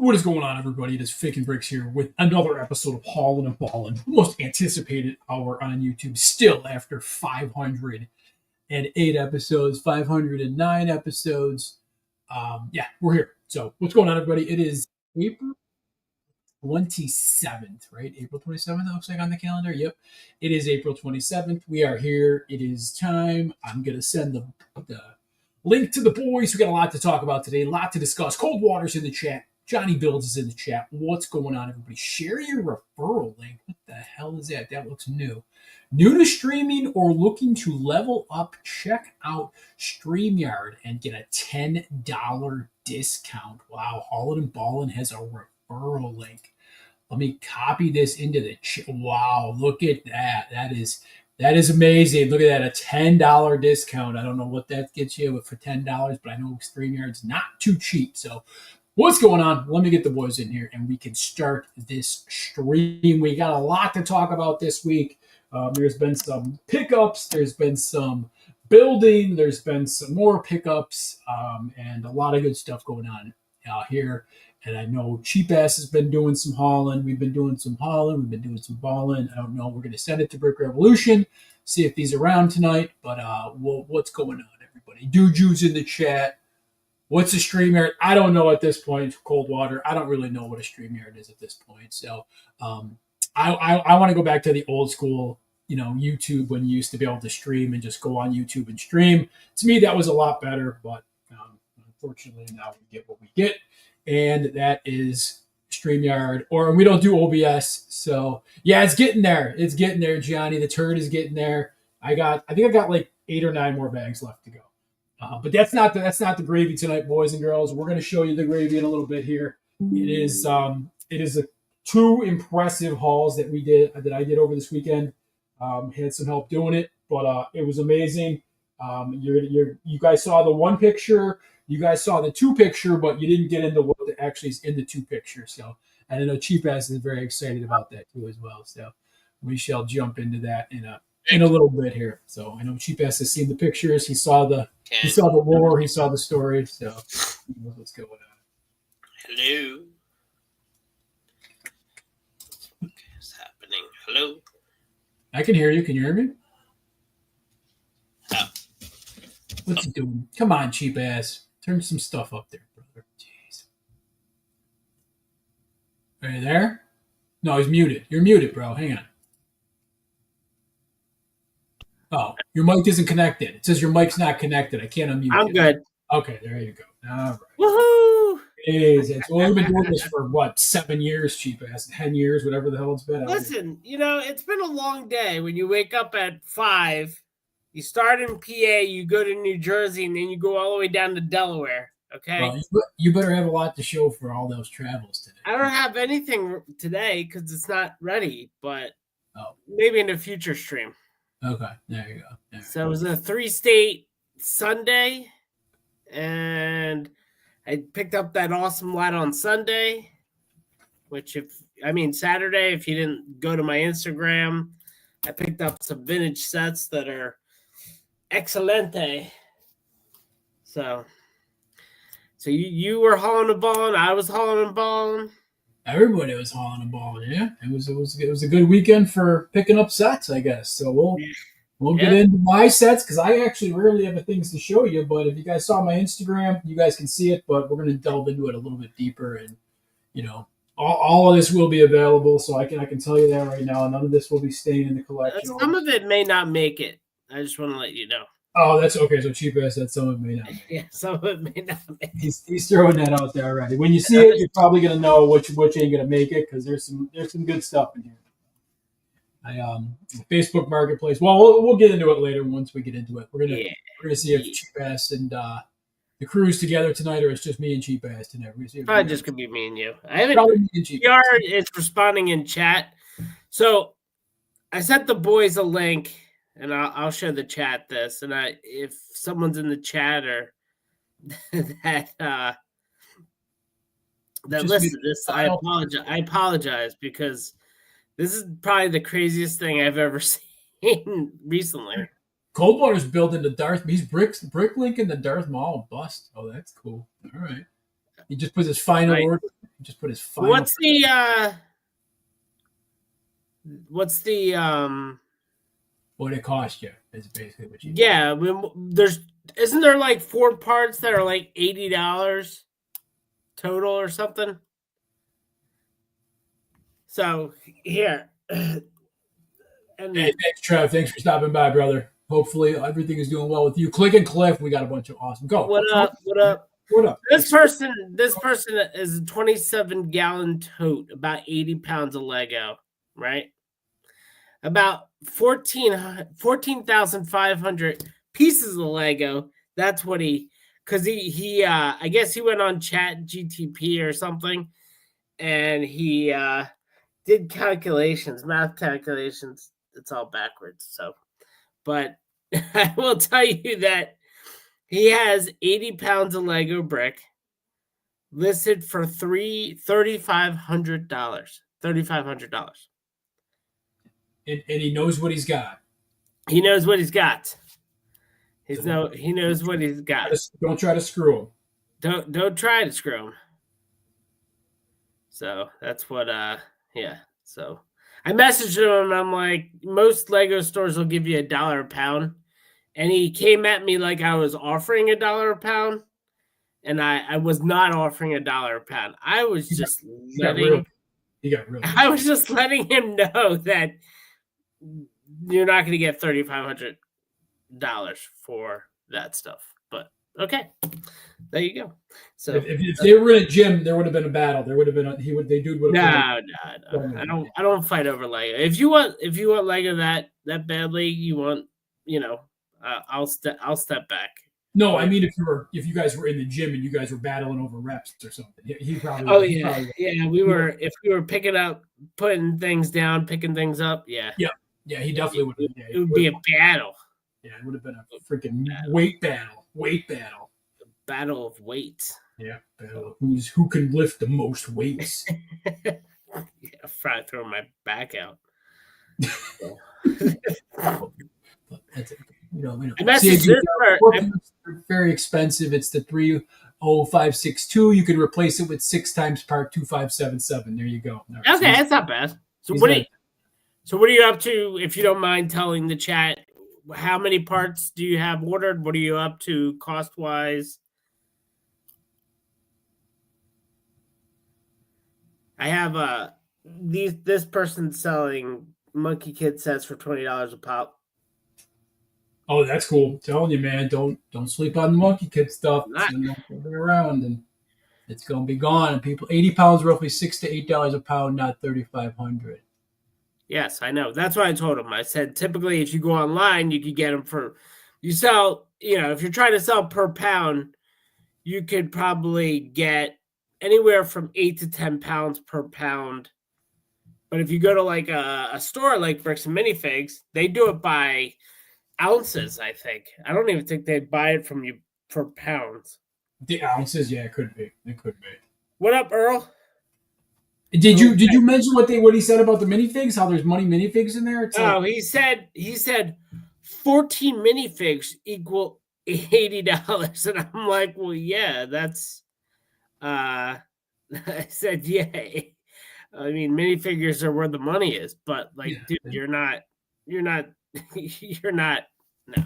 What is going on, everybody? It is Fake and Bricks here with another episode of Haulin' and Ballin', the most anticipated hour on YouTube. Still, after 508 episodes, 509 episodes. Yeah, we're here. So, what's going on, everybody? It is April 27th, right? April 27th, it looks like on the calendar. Yep, it is April 27th. We are here. It is time. I'm going to send the link to the boys. We got a lot to talk about today, a lot to discuss. Cold Water's in the chat. Johnny Builds is in the chat. What's going on, everybody? Share your referral link. What the hell is that? That looks new. New to streaming or looking to level up, check out StreamYard and get a $10 discount. Wow, Haulin' and Ballin' has a referral link. Let me copy this into the chat. Wow, look at that. That is amazing. Look at that, a $10 discount. I don't know what that gets you for $10, but I know StreamYard's not too cheap. So what's going on? Let me get the boys in here and we can start this stream. We got a lot to talk about this week. There's been some pickups. There's been some building. There's been some more pickups and a lot of good stuff going on here. And I know Cheap Ass has been doing some hauling. We've been doing some hauling. We've been doing some balling. I don't know. We're going to send it to Brick Revolution, see if he's around tonight. But what's going on, everybody? Juju's in the chat. What's a StreamYard? I don't know at this point. Cold Water. I don't really know what a StreamYard is at this point. So I want to go back to the old school, YouTube when you used to be able to stream and just go on YouTube and stream. To me, that was a lot better. But unfortunately, now we get what we get. And that is StreamYard, or we don't do OBS. So yeah, it's getting there. It's getting there, Johnny. The turd is getting there. I think I got like 8 or 9 more bags left to go. But that's not the gravy tonight, boys and girls. We're going to show you the gravy in a little bit here. It is two impressive hauls that I did over this weekend. Had some help doing it, but it was amazing. You guys saw the one picture. You guys saw the 2 picture, but you didn't get into what actually is in the 2 pictures. So, and I know Cheap Ass is very excited about that too as well. So we shall jump into that in a little bit here. So I know Cheap Ass has seen the pictures. He saw the lore. He saw the story. So he knows what's going on. Hello. What's happening? Hello. I can hear you. Can you hear me? Oh. What's he doing? Come on, Cheap Ass. Turn some stuff up there, brother. Jeez. Are you there? No, he's muted. You're muted, bro. Hang on. Oh, your mic isn't connected. It says your mic's not connected. I can't unmute. I'm good. Okay, there you go. All right. Woohoo! Well, we've been doing this for 7 years, Cheap Ass, 10 years, whatever the hell it's been. Listen, it's been a long day. When you wake up at 5, you start in PA, you go to New Jersey, and then you go all the way down to Delaware. Okay. Well, you better have a lot to show for all those travels today. I don't have anything today because it's not ready, but maybe in a future stream. Okay, there you go. So it was a 3-state Sunday, and I picked up that awesome lot on Sunday, which Saturday, if you didn't go to my Instagram, I picked up some vintage sets that are excelente. So you were hauling a ball, and I was hauling a ball. Everybody was hauling a ball, yeah. It was a good weekend for picking up sets, I guess. So we'll get into my sets because I actually rarely have things to show you. But if you guys saw my Instagram, you guys can see it. But we're going to delve into it a little bit deeper, and all of this will be available. So I can tell you that right now. None of this will be staying in the collection. Some of it may not make it. I just want to let you know. Oh, that's okay. So Cheap Ass said some of it may not. Yeah, some of it may not make it. He's throwing that out there already. When you see it, you're probably gonna know which ain't gonna make it because there's some good stuff in here. Facebook Marketplace. Well, we'll get into it later once we get into it. We're gonna see if Cheap Ass and the crew's together tonight, or it's just me and Cheap Ass tonight. Probably just could be me and you. PR is responding in chat. So I sent the boys a link. And I'll show the chat this, and if someone's in the chat or that listen to this, I apologize because this is probably the craziest thing I've ever seen recently. Coldwater's building the Darth. He's bricklinking the Darth Maul bust. Oh, that's cool. All right. He just puts his final word. Just put his final. What's the what it cost you is basically what you. Yeah, I mean, isn't there like 4 parts that are like $80 total or something? So here, and Hey, thanks, Trev. Thanks for stopping by, brother. Hopefully everything is doing well with you. Click and Cliff, we got a bunch of awesome. Go. What up? What up? What up? This person is a 27-gallon tote, about 80 pounds of Lego, right? About 14,500 pieces of Lego. That's what because he I guess he went on Chat GTP or something, and he did math calculations. It's all backwards. So, but I will tell you that he has 80 pounds of Lego brick listed for $3,500. $3,500. And he knows what he's got. He knows what he's got. He knows what he's got. Don't try to screw him. Don't try to screw him. So that's what yeah. So I messaged him and I'm like, most Lego stores will give you $1 a pound. And he came at me like I was offering $1 a pound. And I was not offering $1 a pound. I was just I was just letting him know that you're not going to get $3,500 for that stuff. But okay, there you go. So if they were in a gym, there would have been a battle. There would have been No. I don't fight over Lego. If you want Lego that badly, I'll step back. No, I mean if you guys were in the gym and you guys were battling over reps or something, he probably. Oh yeah, we were. If we were putting things down, picking things up, yeah. Yeah, he definitely would. Yeah, it would be a battle. Yeah, it would have been a freaking weight battle. The battle of weights. Yeah, who can lift the most weights. Yeah, I'll probably throw my back out. That's it. And that's very expensive. It's the 30562. You can replace it with 6 times part 2577. There you go. Okay, that's not bad. So what are you up to? If you don't mind telling the chat, how many parts do you have ordered? What are you up to cost wise? I have this person selling Monkey Kid sets for $20 a pop. Oh, that's cool. I'm telling you, man, don't sleep on the Monkey Kid stuff. It's be around and it's gonna be gone. And people, 80 pounds, roughly $6 to $8 a pound, not 3,500. Yes, I know. That's what I told him. I said typically, if you go online, you could get them if you're trying to sell per pound, you could probably get anywhere from 8 to 10 pounds per pound. But if you go to like a store like Bricks and Minifigs, they do it by ounces, I think. I don't even think they'd buy it from you for pounds. The ounces, yeah, it could be. What up, Earl? Did you mention what he said about the minifigs? How there's money minifigs in there? He said 14 minifigs equal $80, and I'm like, well, yeah, that's. I said, yeah. I mean, minifigures are where the money is, but dude, you're not. No. I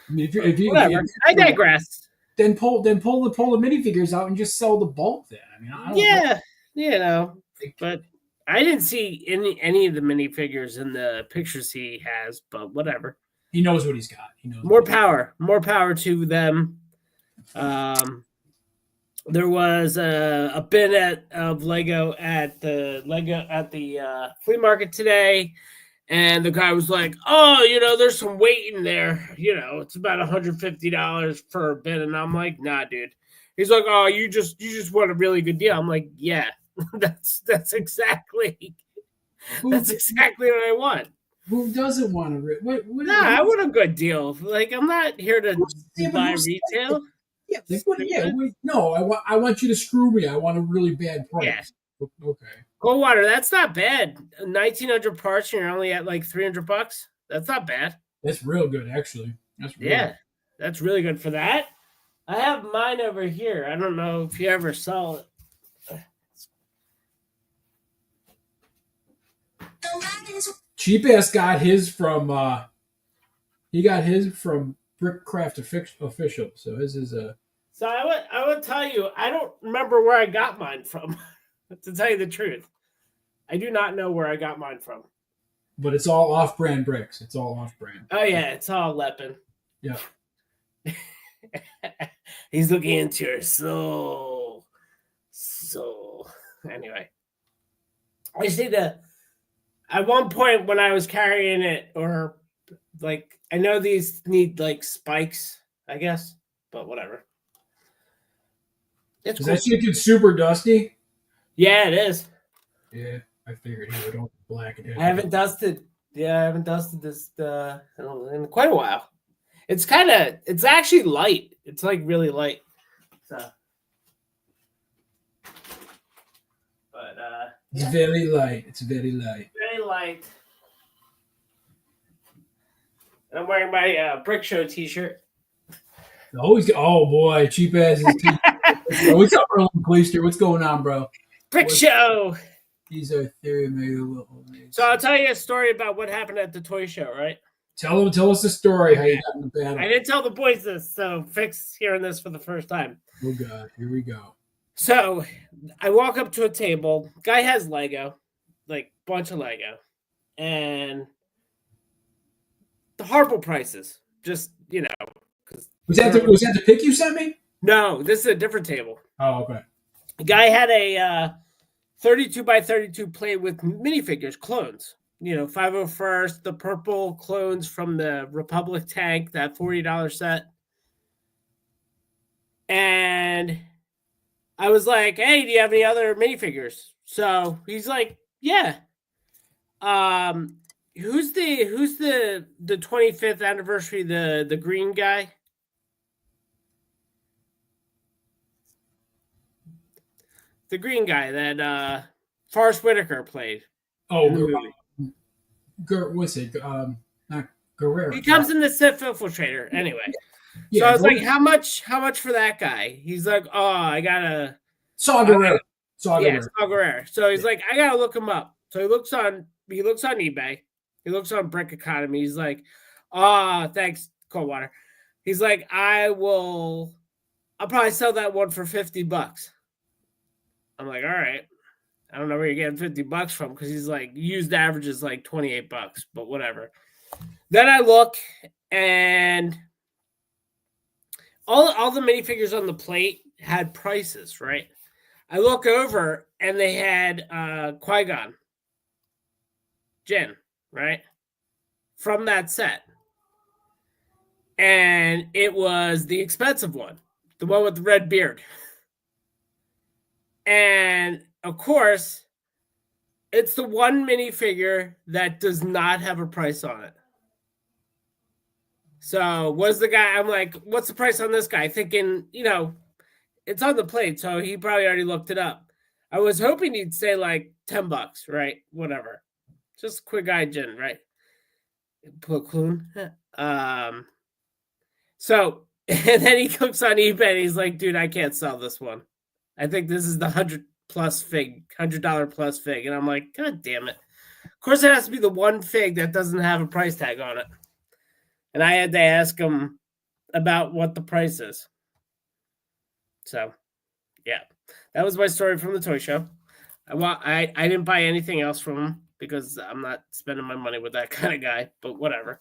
mean, whatever. I digress. Then pull the minifigures out and just sell the bulk. Then I don't know. But I didn't see any of the minifigures in the pictures he has. But whatever. He knows what he's got. He knows more power to them. There was a bin of Lego at the flea market today. And the guy was like, oh, there's some weight in there. It's about $150 for a bin. And I'm like, nah, dude. He's like, oh, you just want a really good deal. I'm like, yeah, that's exactly what I want. Who doesn't want a I want a good deal. Like, I'm not here to buy retail. No, I want you to screw me. I want a really bad price. Yeah. Okay. Coldwater, that's not bad. 1,900 parts, and you're only at like $300. That's not bad. That's real good, actually. That's really good for that. I have mine over here. I don't know if you ever saw it. Cheap ass got his from Brickcraft official. So his is a. So I would tell you, I don't remember where I got mine from. To tell you the truth, I do not know where I got mine from. But it's all off-brand bricks. It's all off-brand. Oh yeah, it's all Lepin. Yeah. He's looking into your soul. Anyway, I see at one point when I was carrying it, or like I know these need like spikes, I guess, but whatever. Is that shit get super dusty? Yeah, it is. Yeah, I figured he would all black it. I haven't dusted. Yeah, I haven't dusted this in quite a while. It's actually light. It's like really light. So, but it's very light. It's very light. Very light. And I'm wearing my Brick Show T-shirt. Oh boy, cheap asses. What's up, Erlen Gleister? What's going on, bro? Brick Show. These are theory made. So I'll tell you a story about what happened at the toy show, right? Tell us the story. How you got in the battle? I didn't tell the boys this, so Fix hearing this for the first time. Oh god, here we go. So I walk up to a table. Guy has Lego, like bunch of Lego, and the horrible prices. Just Was that the pic you sent me? No, this is a different table. Oh, okay. The guy had a 32 by 32 plate with minifigures, clones. 501st, the purple clones from the Republic tank, that $40 set. And I was like, hey, do you have any other minifigures? So he's like, yeah. Who's the 25th anniversary, the green guy? The green guy that Forrest Whitaker played. Oh, what's it? Not Guerrero. He comes in the Sith Infiltrator. Anyway. Yeah, so I was like, how much for that guy? He's like, oh, I gotta Saw Guerrero. Saw Guerrero. So he's like, I gotta look him up. So he looks on eBay. He looks on Brick Economy. He's like, thanks, Coldwater. He's like, I'll probably sell that one for $50. I'm like, all right. I don't know where you're getting $50 from, because he's like, used average is like $28, but whatever. Then I look, and all the minifigures on the plate had prices, right? I look over, and they had Qui-Gon Jinn, right? From that set. And it was the expensive one, the one with the red beard. And of course, it's the one minifigure that does not have a price on it. So was the guy, I'm like, what's the price on this guy? Thinking, it's on the plate, so he probably already looked it up. I was hoping he'd say like $10, right? Whatever. Just Qui-Gon Jinn, right? Plo Koon. So, and then he looks on eBay and he's like, dude, I can't sell this one. I think this is the $100 plus fig. And I'm like, God damn it. Of course, it has to be the one fig that doesn't have a price tag on it. And I had to ask him about what the price is. So, yeah. That was my story from the toy show. I didn't buy anything else from him because I'm not spending my money with that kind of guy, but whatever.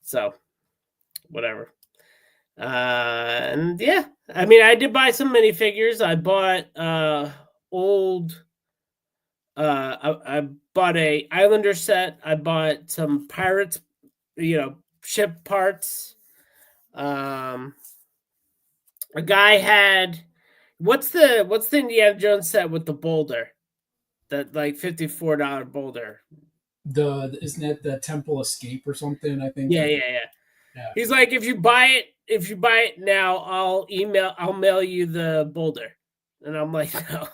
So, whatever. And yeah, I mean, I did buy some minifigures. I bought I bought a Islander set. I bought some Pirates, ship parts. A guy had what's the Indiana Jones set with the boulder, that like $54 boulder. Isn't that the Temple Escape or something? I think. Yeah. He's like, if you buy it now, I'll mail you the boulder. And I'm like, no,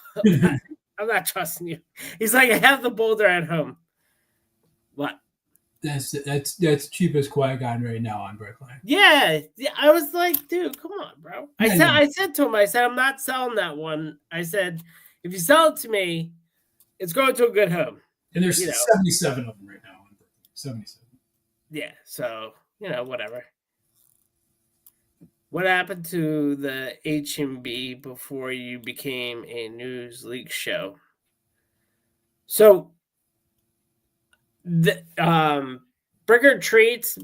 I'm not trusting you. He's like, I have the boulder at home. What? That's cheapest Qui-Gon right now on Brickline. Yeah. I was like, dude, come on, bro. I said to him, I'm not selling that one. I said, if you sell it to me, it's going to a good home. And there's you know, 77 of them right now. 77. yeah. So whatever. What happened to the H&B before you became a news leak show? So the Brick Treats,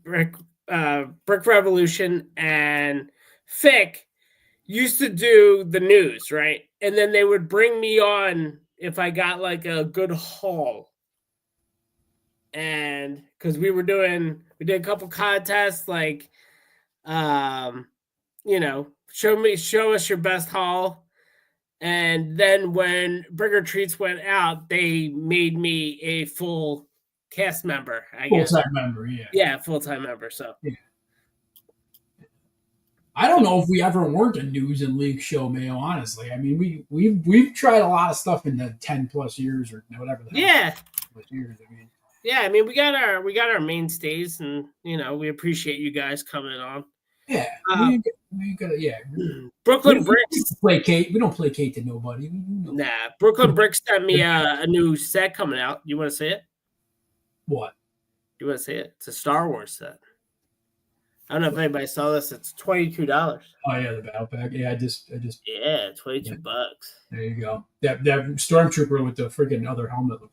Brick Revolution, and Fick used to do the news, right? And then they would bring me on if I got like a good haul. And because we did a couple contests, like show us your best haul. And then when Burger Treats went out, they made me a full cast member, I guess. Full-time member, yeah. Yeah, full-time member. So yeah. I don't know if we ever weren't a news and league show, Mayo. Honestly, I mean, we've tried a lot of stuff in the 10+ years or whatever. Yeah. Years, I mean. Yeah, I mean, we got our mainstays, and we appreciate you guys coming on. Yeah, we got yeah. Brooklyn Bricks we don't placate to nobody. Nah, Brooklyn Bricks sent me a new set coming out. You want to see it? What? You want to see it? It's a Star Wars set. I don't know if anybody saw this. It's $22. Oh yeah, the battle pack. Yeah, I just. Yeah, $22. There you go. That stormtrooper with the freaking other helmet looked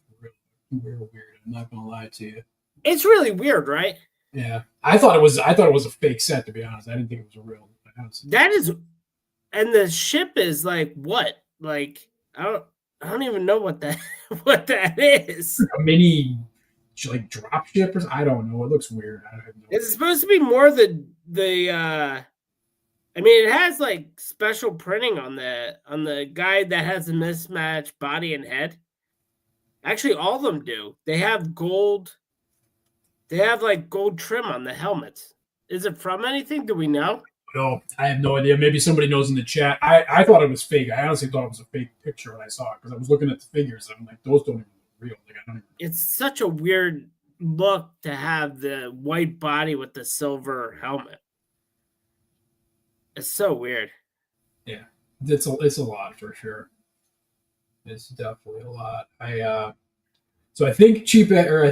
real weird. I'm not gonna lie to you. It's really weird, right? Yeah, I thought it was a fake set, to be honest. I didn't think it was a real. That is, and the ship is like what? Like I don't even know what that is. A mini, like drop ship or something? I don't know. It looks weird. I have no It's supposed to be more the. I mean, it has like special printing on the guy that has a mismatched body and head. Actually, all of them do. They have gold. They have like gold trim on the helmets. Is it from anything? Do we know? No, I have no idea. Maybe somebody knows in the chat. I thought it was fake. I honestly thought it was a fake picture when I saw it because I was looking at the figures. And I'm like, those don't even look real. Like, I don't even... It's such a weird look to have the white body with the silver helmet. It's so weird. Yeah, it's a lot for sure. It's definitely a lot. So I think PayPal,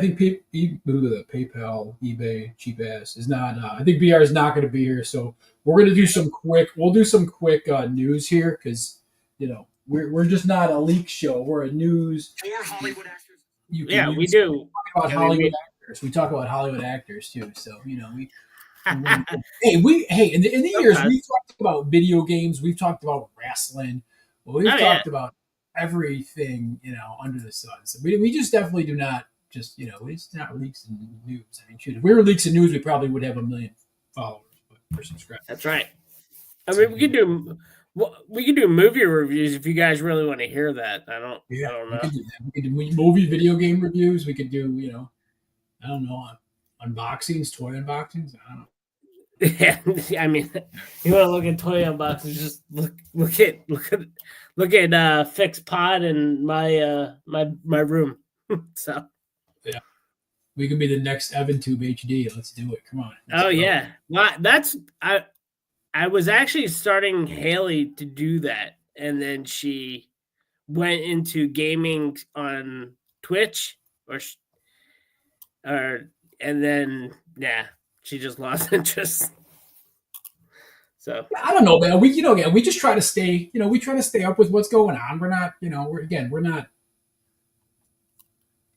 eBay, cheap ass is not. I think BR is not going to be here. So we're going to do some quick. We'll do some quick news here because we're just not a leak show. We're a news. Or Hollywood actors. We do. Talk about Hollywood actors. We talk about Hollywood actors too. So we. in the years we've talked about video games. We've talked about wrestling. We've talked about everything under the sun. So we just definitely do not just it's not leaks in news. I mean, shoot, if we were leaks in news, we probably would have 1 million followers or subscribers. That's right. I mean, we could do movie reviews if you guys really want to hear that. I don't know. We could do movie video game reviews. We could do I don't know, unboxings, toy unboxings. I don't know. Yeah, I mean, you want to look at toy unboxings? Just look at Fix Pod in my room. So yeah, we could be the next EvanTube HD. Let's do it. Come on. Yeah, that's I was actually starting Haley to do that, and then she went into gaming on Twitch, and then she just lost interest. So I don't know, man. We just try to stay, we try to stay up with what's going on. We're not, we're not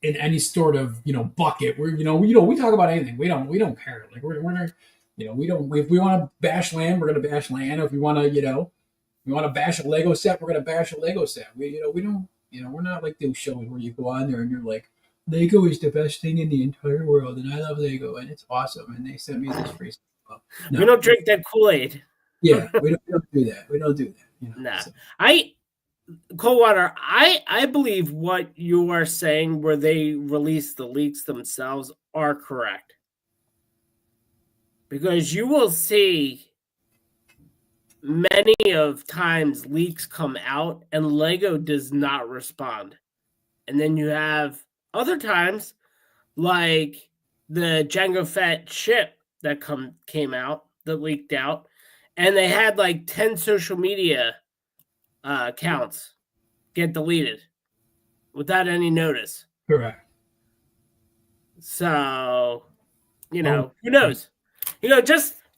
in any sort of, bucket. We're, we talk about anything. We don't care. Like we're not, we don't. If we want to bash land, we're gonna bash land. If we want to, we want to bash a Lego set, we're gonna bash a Lego set. We don't, we're not like those shows where you go on there and you're like, Lego is the best thing in the entire world, and I love Lego, and it's awesome. And they sent me this free stuff. No. We don't drink that Kool-Aid. Yeah, we don't do that. We don't do that. Nah. So. Coldwater, I believe what you are saying where they release the leaks themselves are correct. Because you will see many of times leaks come out and Lego does not respond. And then you have other times like the Jango Fett ship that came out, that leaked out, and they had like 10 social media accounts get deleted without any notice. Correct. So, who Oh, knows?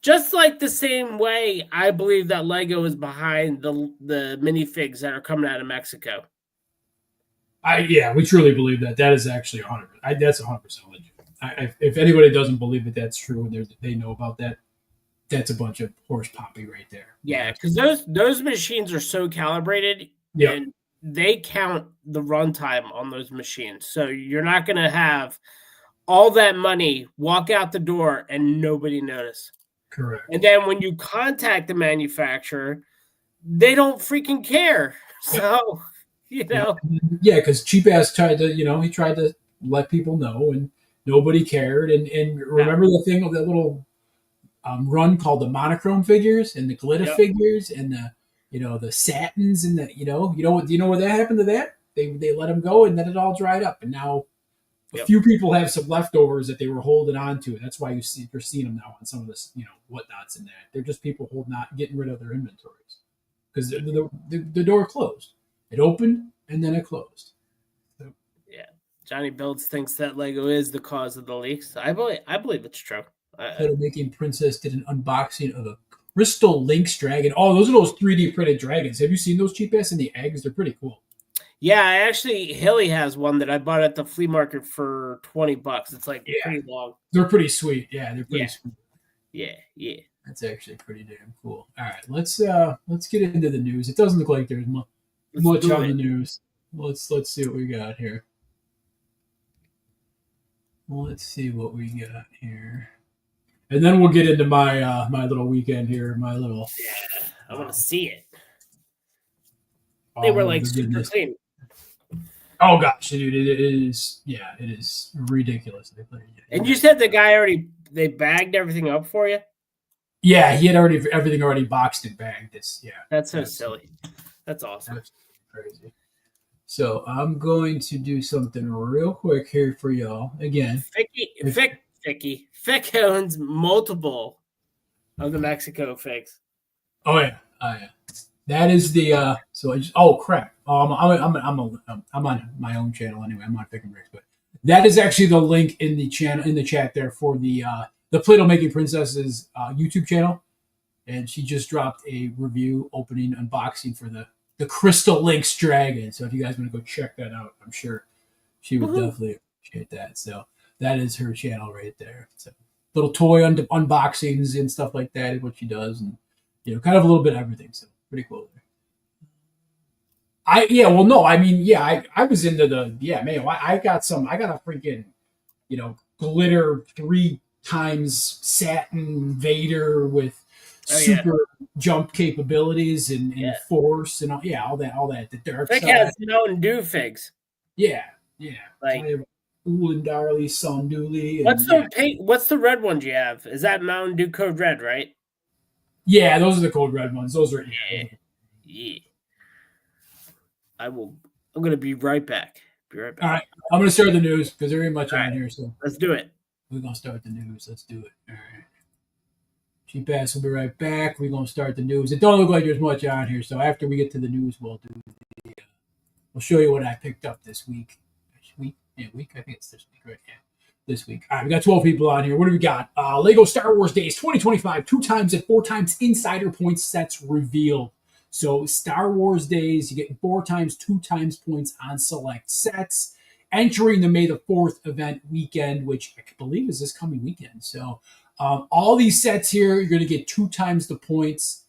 Just like the same way I believe that Lego is behind the minifigs that are coming out of Mexico. we truly believe that. That is actually 100. That's 100% legit. If anybody doesn't believe that that's true and they know about that, that's a bunch of horse poppy right there. Yeah, because those machines are so calibrated, Yep. and they count the runtime on those machines. So you're not going to have all that money walk out the door and nobody notice. Correct. And then when you contact the manufacturer, they don't freaking care. So, Yeah, because cheap ass tried to, he tried to let people know, and nobody cared. And remember the thing of that little run called the monochrome figures and the glitter figures and the satins and do you know what that happened to that? They let them go and then it all dried up, and now a few people have some leftovers that they were holding on to, and that's why you're seeing them now on some of this whatnots and that. They're just people holding on, getting rid of their inventories because the door closed. It opened and then it closed. So, yeah, Johnny Builds thinks that Lego is the cause of the leaks. I believe it's true. Play-Doh Making Princess did an unboxing of a Crystal Lynx dragon. Oh, those are those 3D printed dragons. Have you seen those cheap ass in the eggs? They're pretty cool. Yeah, Hilly has one that I bought at the flea market for $20. It's like pretty long. They're pretty sweet. Yeah, they're pretty sweet. Yeah. That's actually pretty damn cool. All right, let's get into the news. It doesn't look like there's much on the news. Let's see what we got here. Let's see what we got here. And then we'll get into my my little weekend here. Yeah, I want to see it. They were like super clean. Oh gosh, dude, it is. Yeah, it is ridiculous. And you said the guy they bagged everything up for you? Yeah, he had everything already boxed and bagged. That's so silly. That's awesome. That's crazy. So I'm going to do something real quick here for y'all. Again, Fick owns multiple of the Mexico figs. Oh yeah. That is the so I just crap. I'm on my own channel anyway. I'm on Fick and Bricks, but that is actually the link in the chat there for the Play-Doh Making Princess's YouTube channel, and she just dropped a review opening unboxing for the Crystal Lynx dragon. So if you guys want to go check that out, I'm sure she would definitely appreciate that. So that is her channel right there. So little toy unboxings and stuff like that is what she does, and kind of a little bit of everything. So pretty cool. I was into I got a freaking glitter 3 times satin Vader with super jump capabilities and force and all that the dark side. Has Mountain Dew figs. Yeah. Like Oolendarly, Sonduli. What's the red ones you have? Is that Mountain Dew Code Red, right? Yeah, those are the Code Red ones. Those are yeah. I'm gonna be right back. All right, I'm gonna start the news because there ain't much on here. So let's do it. We're gonna start the news. Let's do it. All right. Cheap ass will be right back. We're gonna start the news. It don't look like there's much on here. So after we get to the news, we'll show you what I picked up this week. Week. I think it's this week, right? Yeah. This week. All right, we got 12 people on here. What do we got? Lego Star Wars Days 2025, 2 times and 4 times insider points sets revealed. So Star Wars Days, you get 4 times, 2 times points on select sets. Entering the May the 4th event weekend, which I believe is this coming weekend. So all these sets here, you're going to get 2 times the points.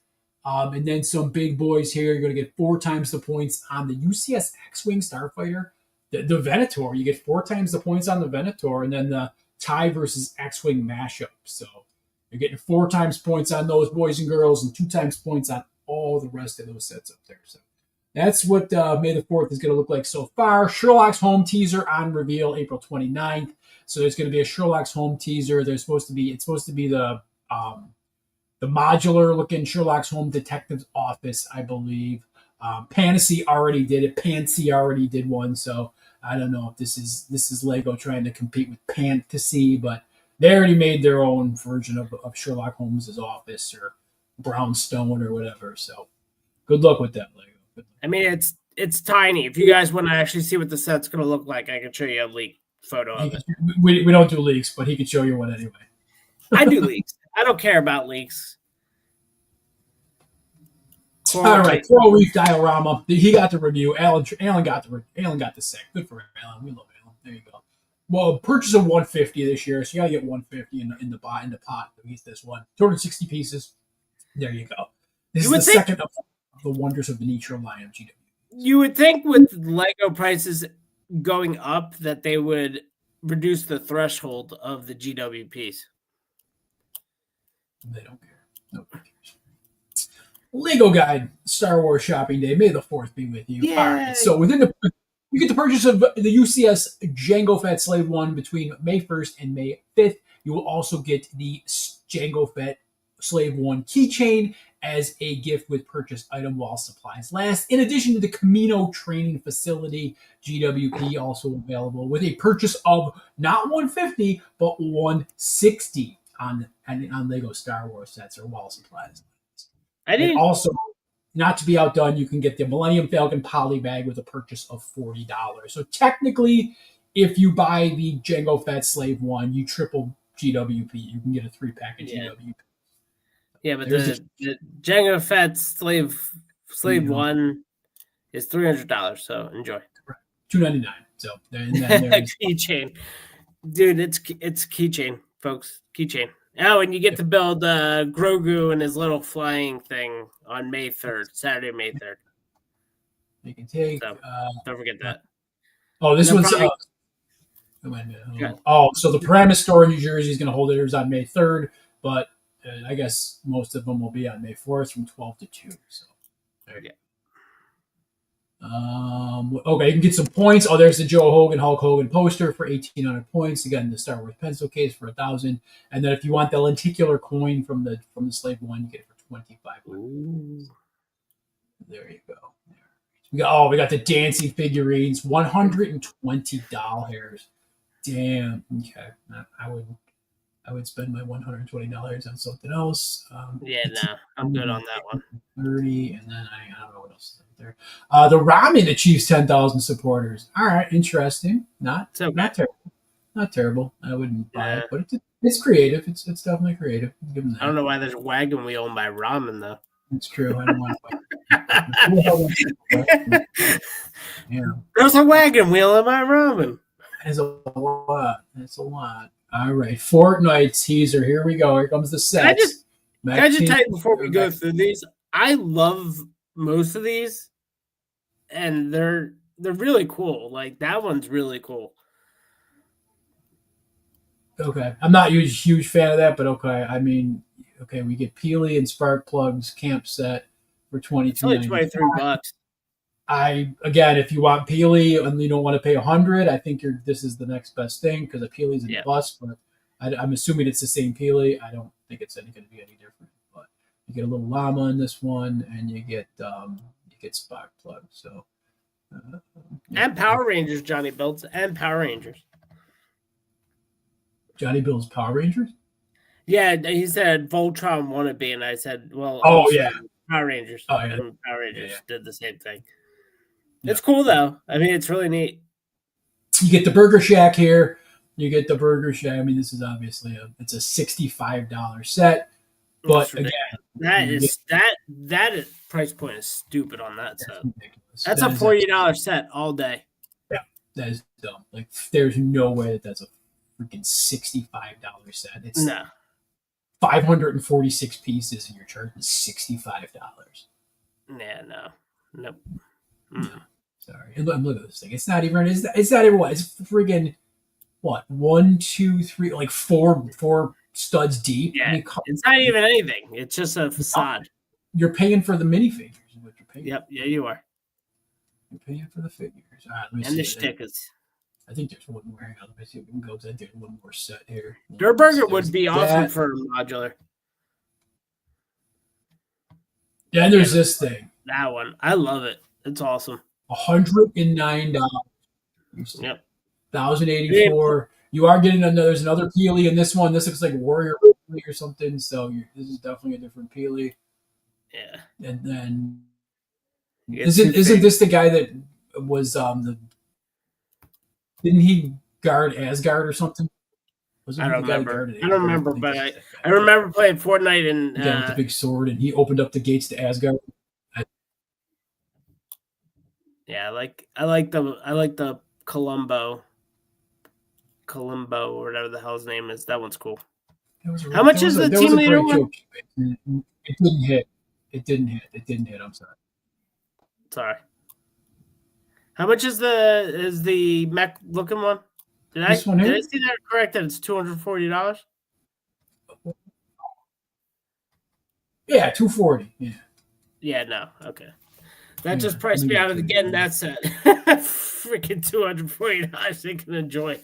And then some big boys here, you're going to get 4 times the points on the UCS X-Wing Starfighter. The Venator, you get 4 times the points on the Venator, and then the TIE versus X-Wing mashup. So you're getting 4 times points on those boys and girls and 2 times points on all the rest of those sets up there. So that's what May the 4th is going to look like so far. Sherlock's Home teaser on reveal April 29th. So there's going to be a Sherlock's Home teaser. It's supposed to be the modular looking Sherlock's Home Detective's Office, I believe. Pansy already did it. Pansy already did one. So I don't know if this is Lego trying to compete with Fantasy, but they already made their own version of Sherlock Holmes' office or Brownstone or whatever. So good luck with that, Lego. I mean, it's tiny. If you guys want to actually see what the set's going to look like, I can show you a leak photo of it. We don't do leaks, but he could show you one anyway. I do leaks. I don't care about leaks. All right, Coral Reef Diorama. He got the review. Alan got the sick. Good for Alan. We love Alan. There you go. Well, purchase of 150 this year, so you got to get 150 in the pot to get this one. 260 pieces. There you go. This is the second of the wonders of the nature line of GW. You would think with Lego prices going up that they would reduce the threshold of the GW piece. They don't care. Nobody cares. Lego Guide, Star Wars Shopping Day. May the 4th be with you. Yay. All right, so you get the purchase of the UCS Jango Fett Slave 1 between May 1st and May 5th. You will also get the Jango Fett Slave 1 keychain as a gift with purchase item while supplies last. In addition to the Camino Training Facility GWP also available with a purchase of not 150 but 160 on Lego Star Wars sets or while supplies. And also, not to be outdone, you can get the Millennium Falcon poly bag with a purchase of $40. So technically, if you buy the Jango Fett Slave 1, you triple GWP. You can get a 3-pack of GWP. Yeah, but the Jango Fett Slave 1 is $300, so enjoy. $299. So then keychain, dude, it's keychain, folks. Keychain. Oh, and you get to build Grogu and his little flying thing on May 3rd, Saturday, May 3rd. You can take. So, don't forget that. Oh, this one's. So the Paramus store in New Jersey is going to hold theirs on May 3rd, but I guess most of them will be on May 4th from 12 to 2. So there you go. Okay, you can get some points. Oh, there's the Joe Hogan, Hulk Hogan poster for 1,800 points. Again, the Star Wars pencil case for 1,000. And then if you want the lenticular coin from the Slave 1, you get it for 2,500. There you go. We got the dancing figurines, 120 doll hairs. Damn. Okay, I would spend my $120 on something else. I'm good on that one. 30, and then I don't know what else is there. The Ramen achieves 10,000 supporters. All right, interesting. Not terrible. Not terrible. I wouldn't buy it, but it's creative. It's definitely creative. I don't know why there's a wagon wheel in my ramen though. It's true. I don't want to. Yeah. There's a wagon wheel in my ramen. It's a lot. It's a lot. All right, Fortnite teaser. Here we go. Here comes the set. Can I just tell you before we go through these? I love most of these, and they're really cool. Like that one's really cool. Okay, I'm not a huge fan of that, but okay. I mean, okay, we get Peely and Spark Plugs camp set for $22. It's only $23. Again, if you want Peely and you don't want to pay $100, I think this is the next best thing because the Peely's in the bus. But I'm assuming it's the same Peely. I don't think it's going to be any different. But you get a little llama in this one, and you get Spark Plug. So and Power Rangers, Johnny builds, and Power Rangers. Johnny builds Power Rangers. Yeah, he said Voltron wannabe, and I said, well, Power Rangers. Oh yeah, and Power Rangers did the same thing. It's cool though. I mean, it's really neat. You get the Burger Shack here. You get the Burger Shack. I mean, this is obviously it's a $65 set, but again, that price point is stupid on that set. Ridiculous. That's a $40 set all day. Yeah, that is dumb. Like, there's no way that's a freaking $65 set. It's 546 pieces, and you're charging $65. Yeah, nope. No. Sorry, and look at this thing. It's not even. It's not even what. It's friggin' what? 1, 2, 3, like four studs deep. Yeah, I mean, it's not even anything. It's just a facade. You're paying for the minifigures. Is what you're paying. Yep. Yeah, you are. You're paying for the figures. All right, and the stickers. I think there's one more. Hang on, let me see if we can go to that. There's one more set here. Their burger would be awesome for modular. Yeah, and there's this thing. That one, I love it. It's awesome. $109. Yep. 1,084. You are getting there's another Peely in this one. This looks like Warrior Peely or something. So this is definitely a different Peely. Yeah. And then Isn't this the guy that was didn't he guard Asgard or something? Wasn't I he don't the guy that remember. guarded I don't Asgard? remember, think but this is that I guy. remember playing Fortnite and The guy with the big sword, and he opened up the gates to Asgard. yeah, I like the Columbo or whatever the hell his name is. That one's cool. How much is the team leader one? Joke. It didn't hit. It didn't hit. I'm sorry. Sorry. How much is the mech looking one? Did I see that correct? That it's $240. Yeah, 240. Yeah. Yeah. No. Okay. That just priced me out of getting that set. Freaking $240 they can enjoy.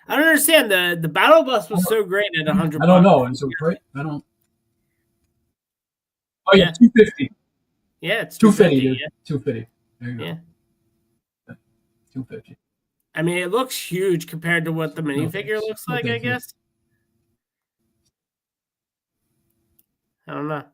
I don't understand. The battle bus was so great at $100. I don't know. Is it right? I don't. Oh yeah, 250. Yeah, it's 250. Yeah. 250. There you go. Yeah. 250. I mean, it looks huge compared to what the minifigure looks like, I guess. I don't know.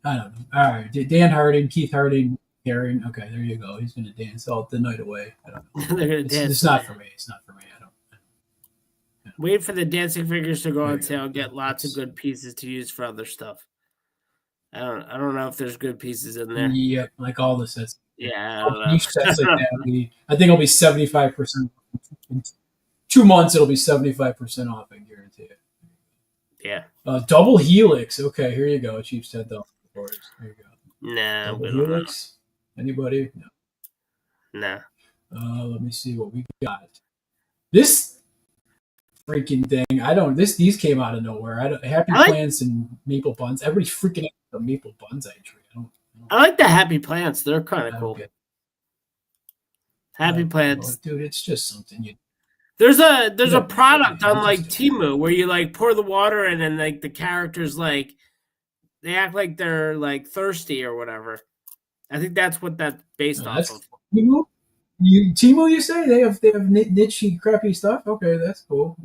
I don't know. All right. Dan Harding, Keith Harding, Karen. Okay, there you go. He's going to dance all the night away. I don't know. They're going to dance. It's not for me. It's not for me. I don't. Wait for the dancing figures to go on sale and get lots of good pieces to use for other stuff. I don't know if there's good pieces in there. Yeah, like all the sets. Yeah, I don't know. Sets like that I think it'll be 75%. In 2 months, it'll be 75% off. I guarantee it. Yeah. Double Helix. Okay, here you go. Cheap $10. There you go. Nah, Double Helix. Anybody? No. Nah. Let me see what we got. This freaking thing. I don't. These came out of nowhere. Happy Plants and Maple Buns. Everybody's freaking out the Maple Bonsai tree. I like the Happy Plants. They're kind of cool. Happy Plants, dude. It's just something you. There's a product on like Temu where you like pour the water in and like the characters like they act like they're like thirsty or whatever. I think that's what that's based off of. Temu, you say they have niche crappy stuff. Okay, that's cool.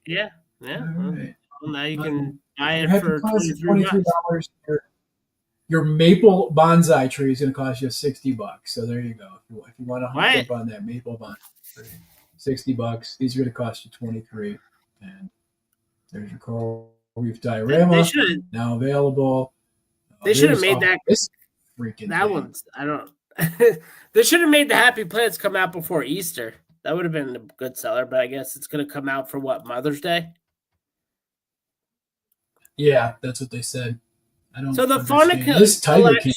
Yeah. Right. Well, now you can buy it for $23. Your maple bonsai tree is going to cost you $60. So there you go. If you want to hunt up on that maple bonsai tree, $60. These are going to cost you $23. And there's your coral reef diorama. Now available. They should have made that. This freaking that thing. One's. I don't. They should have made the Happy Plants come out before Easter. That would have been a good seller, but I guess it's going to come out for what, Mother's Day? Yeah, that's what they said. I don't. So the Fauna this Tiger King.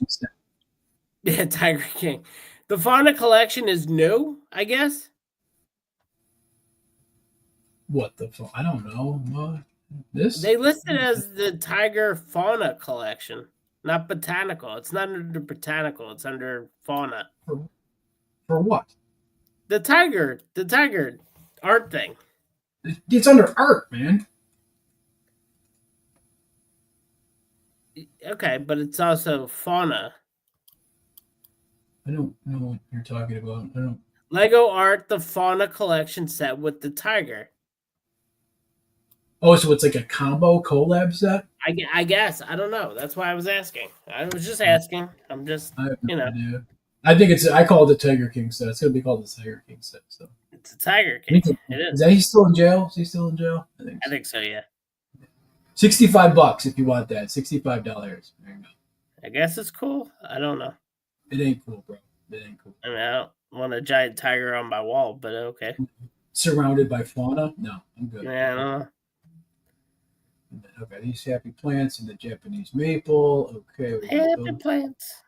Yeah, Tiger King. The Fauna collection is new, I guess. What the fuck? I don't know. This they listed as the Tiger Fauna collection, not botanical. It's not under botanical. It's under fauna. For what? The tiger art thing. It's under art, man. Okay, but it's also fauna. I don't know what you're talking about. I don't. Lego Art, the Fauna collection set with the tiger. Oh, so it's like a combo collab set? I guess. I don't know. That's why I was asking. I was just asking. I'm just, idea. I think I call it the Tiger King set. It's going to be called the Tiger King set. So it's a Tiger King. It is. Is that he's still in jail? Is he still in jail? I think so, yeah. $65 if you want that. $65. There you go. I guess it's cool. I don't know. It ain't cool, bro. It ain't cool. I mean, I don't want a giant tiger on my wall, but okay. Surrounded by fauna? No, I'm good. Yeah, I don't know. Okay, these Happy Plants and the Japanese maple. Okay. Happy Plants.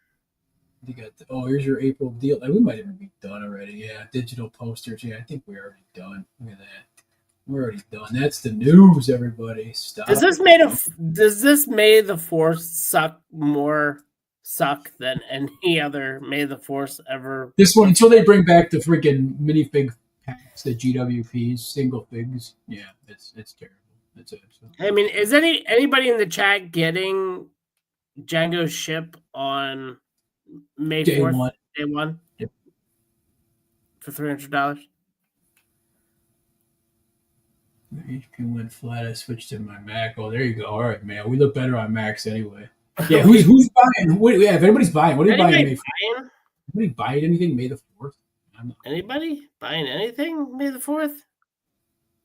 You got here's your April deal. We might even be done already. Yeah, digital posters. Yeah, I think we're already done. Look at that. We're already done. That's the news, everybody. Stop. Does this May the Fourth suck than any other May the Fourth ever? This one until they bring back the freaking minifig packs, the GWPs, single figs. Yeah, it's terrible. It's absolutely. I mean, is anybody in the chat getting Django's ship on May 4th? Day one? Yep. For $300? HP went flat. I switched to my Mac. Oh, there you go. All right, man. We look better on Macs anyway. Yeah, who's buying? Yeah, if anybody's buying, what are you buying Anybody May 4th? buying? Anybody buying anything May the 4th? I'm not. Anybody buying anything May the 4th?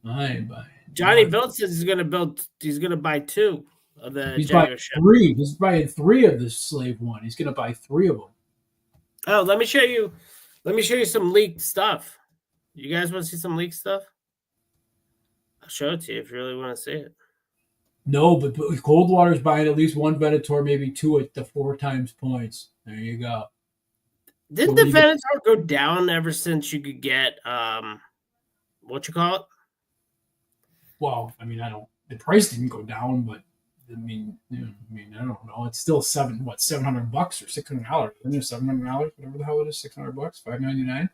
I ain't buying. Johnny Build says he's gonna build. He's gonna buy 2 of the He's buying Django ship. 3. He's buying 3 of the Slave 1. He's going to buy 3 of them. Oh, let me show you. Let me show you some leaked stuff. You guys want to see some leaked stuff? I'll show it to you if you really want to see it. No, but Coldwater's buying at least 1 Venator, maybe 2 at the 4 times points. There you go. Didn't the Venator go down ever since you could get what you call it? Well, I mean, the price didn't go down, but I mean, I don't know. It's still $700 or $600? Isn't it $700? Whatever the hell it is, $600, $599.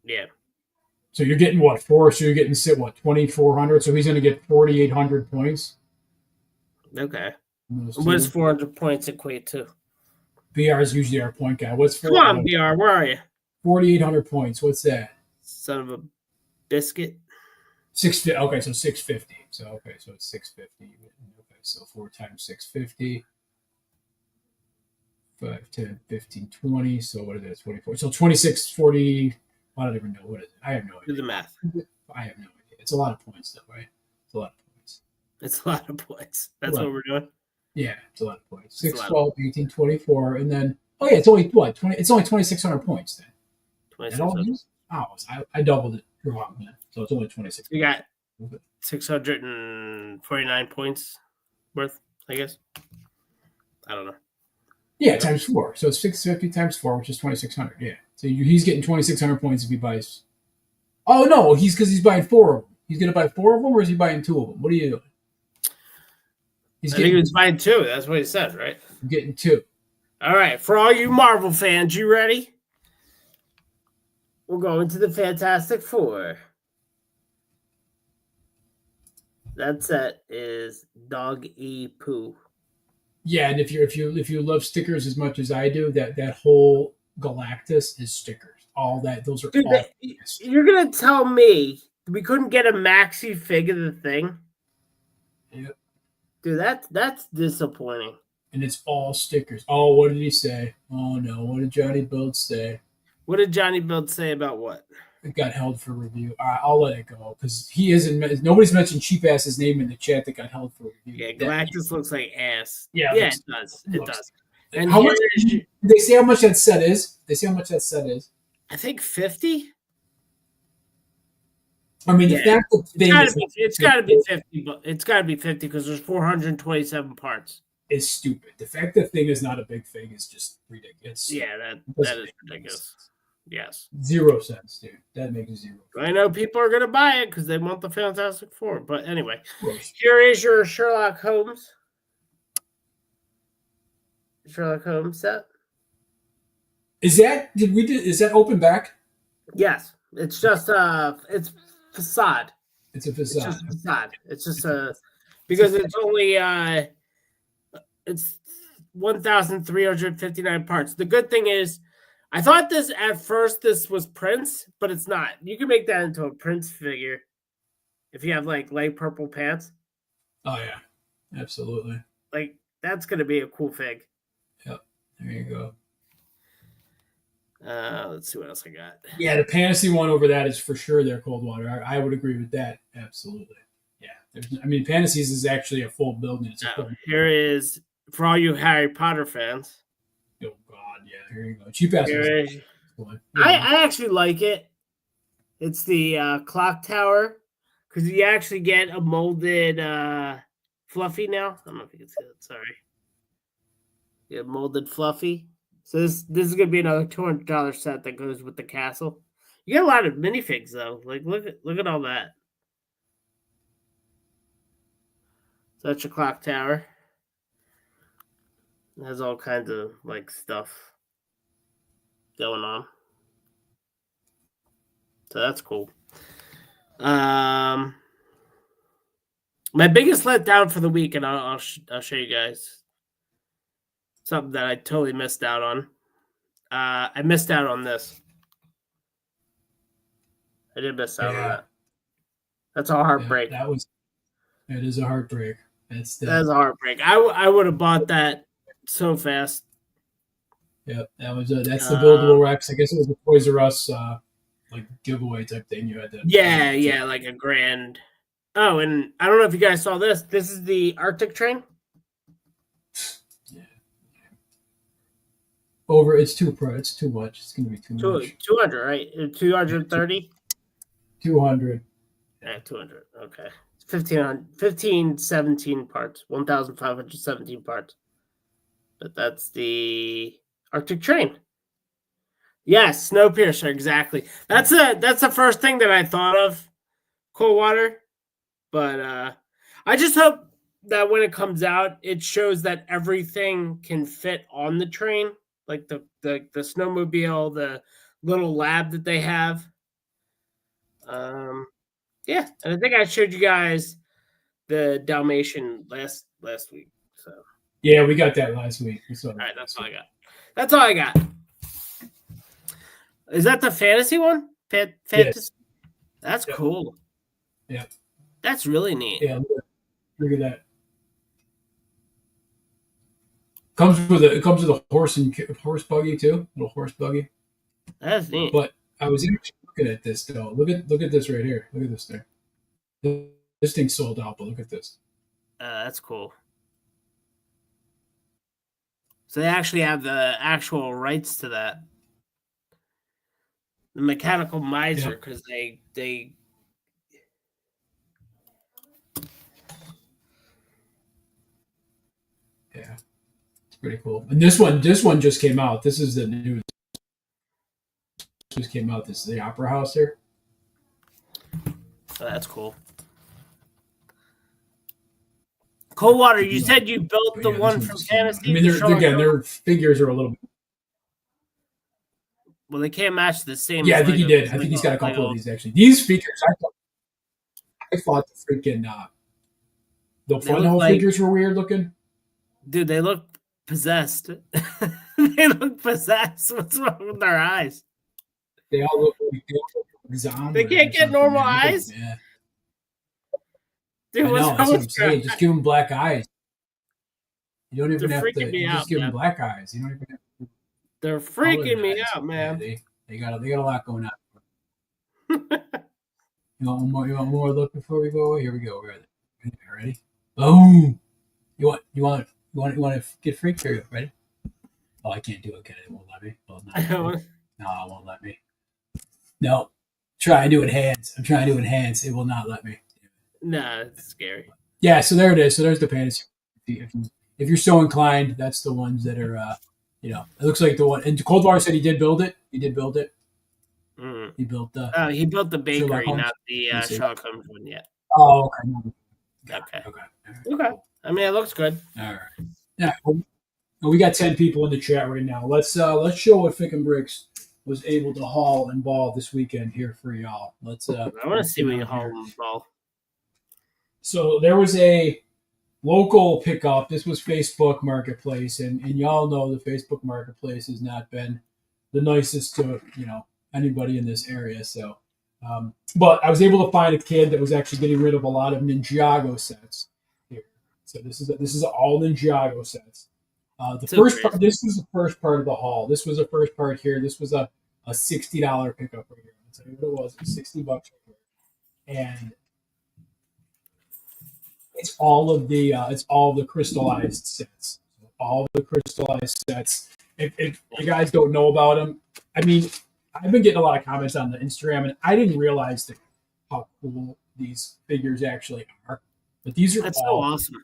Yeah. So you're getting what 4? So you're getting 2,400. So he's going to get 4,800 points. Okay. What does 400 points equate to? BR is usually our point guy. What's Come on, BR? Where are you? 4,800 points. What's that? Son of a biscuit. 650. Okay, so 650. So it's 650. Okay, so 4 times 650. 5, 10, 15, 20. So what is it? 24. So 26, 40. I don't even know what is it. I have no idea. Do the math. I have no idea. It's a lot of points, though, right? It's a lot of points. It's a lot of points. That's what we're doing. Yeah, it's a lot of points. 6, 12, 18, 24, and then it's only what 20. It's only 2,600 points then. 2,600. I doubled it wrong, man. So it's only 26. You got 649 points worth, I guess. I don't know. Yeah, times 4. So it's 650 times 4, which is 2,600. Yeah. So he's getting 2,600 points if he buys. Oh no, because he's buying 4 of them. He's going to buy 4 of them, or is he buying 2 of them? What are you doing? I think he was buying 2. That's what he said, right? Getting 2. All right. For all you Marvel fans, you ready? We'll go into the Fantastic Four. That set is Dog-E-Poo. Yeah, and if you love stickers as much as I do, that whole Galactus is stickers. All that, those are. Dude, you're gonna tell me we couldn't get a maxi fig of the Thing? Yep. Dude, that's disappointing. And it's all stickers. Oh, what did he say? Oh no, what did Johnny Build say? What did Johnny Build say about what? It got held for review. I'll let it go because he isn't. Nobody's mentioned cheap ass's name in the chat that got held for review. Yeah, Galactus looks like ass. Yeah, it does. It does. And how much? Did they say how much that set is? They say how much that set is. I think 50. I mean, the fact that it's got to be 50, but it's got to be 50 because there's 427 parts. Is stupid. The fact that Thing is not a big thing is just ridiculous. Yeah, that is ridiculous. Yes. 0 cents, dude. That makes 0. I know people are going to buy it because they want the Fantastic Four. But anyway, here is your Sherlock Holmes. Sherlock Holmes set. Is that open back? Yes. It's just it's facade. It's a facade. It's just facade. It's just because it's only it's 1,359 parts. The good thing is I thought this was Prince, but it's not. You can make that into a Prince figure if you have like light purple pants. Oh yeah, absolutely. Like that's gonna be a cool fig. Yep. There you go. Let's see what else I got. Yeah, the Fantasy one over that is for sure their Coldwater. I would agree with that. Absolutely. Yeah. Fantasies is actually a full building. Here is for all you Harry Potter fans. Oh God, yeah. Here you go. Cheap ass. I actually like it. It's the clock tower because you actually get a molded Fluffy now. I don't know if you can see that. Sorry. You have molded Fluffy. So this is gonna be another $200 set that goes with the castle. You get a lot of minifigs though. Like look at all that. So that's your clock tower. It has all kinds of like stuff going on. So that's cool. My biggest letdown for the week, and I'll show you guys something that I totally missed out on. I missed out on this. I did miss out on that. That's a heartbreak. That is a heartbreak. That's a heartbreak. I would have bought that so fast. Yep, that's the buildable Rex. I guess it was a Toys R Us like giveaway type thing. You had to. Yeah, like a grand. Oh, and I don't know if you guys saw this. This is the Arctic train. Yeah. It's too much. It's gonna be too much. 200, right? 230. 200. Yeah, 200. Okay. 17 parts. 1,517 parts. But that's the Arctic train. Yes, Snowpiercer, exactly. That's the first thing that I thought of, Coldwater. But I just hope that when it comes out, it shows that everything can fit on the train, like the snowmobile, the little lab that they have. Yeah, and I think I showed you guys the Dalmatian last week. So yeah, we got that last week. All right, that's all I got. That's all I got. Is that the fantasy one? Fantasy. Yes. That's cool. Yeah, that's really neat. Yeah, look at that. Comes with a horse buggy too, little horse buggy. That's neat. But I was actually looking at this though. Look at this right here. Look at this thing. This thing's sold out, but look at this. That's cool. So they actually have the actual rights to that. The Mechanical Miser, because they yeah, it's pretty cool. And this one just came out. This is the news. Just came out. This is the Opera House here. Oh, that's cool. Coldwater, you said you built the one from Fantasy. I mean, their figures are a little bit. Well, they can't match the same. Yeah, I think he did. I think he's got a couple of these actually. These figures, I thought the freaking the Funho figures were weird looking. Dude, they look possessed. They look possessed. What's wrong with their eyes? They all look like zombies. They can't get normal eyes. Yeah. Dude, that's what I'm saying. Just give them black eyes. You don't even have to. Just give them black eyes. You don't even have to. They're freaking me out, man. Yeah, they got a lot going on. You want one more look before we go away? Here we go. We're ready. Boom. You want to get freaked? Here you go. Ready? Oh, I can't do it. It won't let me. Well, no, it won't let me. No. Try and do it hands. I'm trying to do it hands. It will not let me. Nah, it's scary. Yeah, so there it is. So there's the fantasy. If you're so inclined, that's the ones that are, it looks like the one. And Coldwater said he did build it. He did build it. Mm. He built the. He built the bakery, not the Sherlock Holmes one yet. Oh, okay. Okay. I mean, it looks good. All right. Yeah. Well, we got 10 people in the chat right now. Let's show what Fick and Bricks was able to haul and ball this weekend here for y'all. Let's. I want to see what you haul and ball. So there was a local pickup. This was Facebook Marketplace, and y'all know the Facebook Marketplace has not been the nicest to anybody in this area. So, but I was able to find a kid that was actually getting rid of a lot of Ninjago sets here. So this is all Ninjago sets. This was the first part of the haul. This was the first part here. This was a $60 pickup right here. I'll tell you what it was. It was $60 right here, and it's all of the crystallized sets. All the crystallized sets. If you guys don't know about them, I mean, I've been getting a lot of comments on the Instagram, and I didn't realize how cool these figures actually are. But these are so awesome.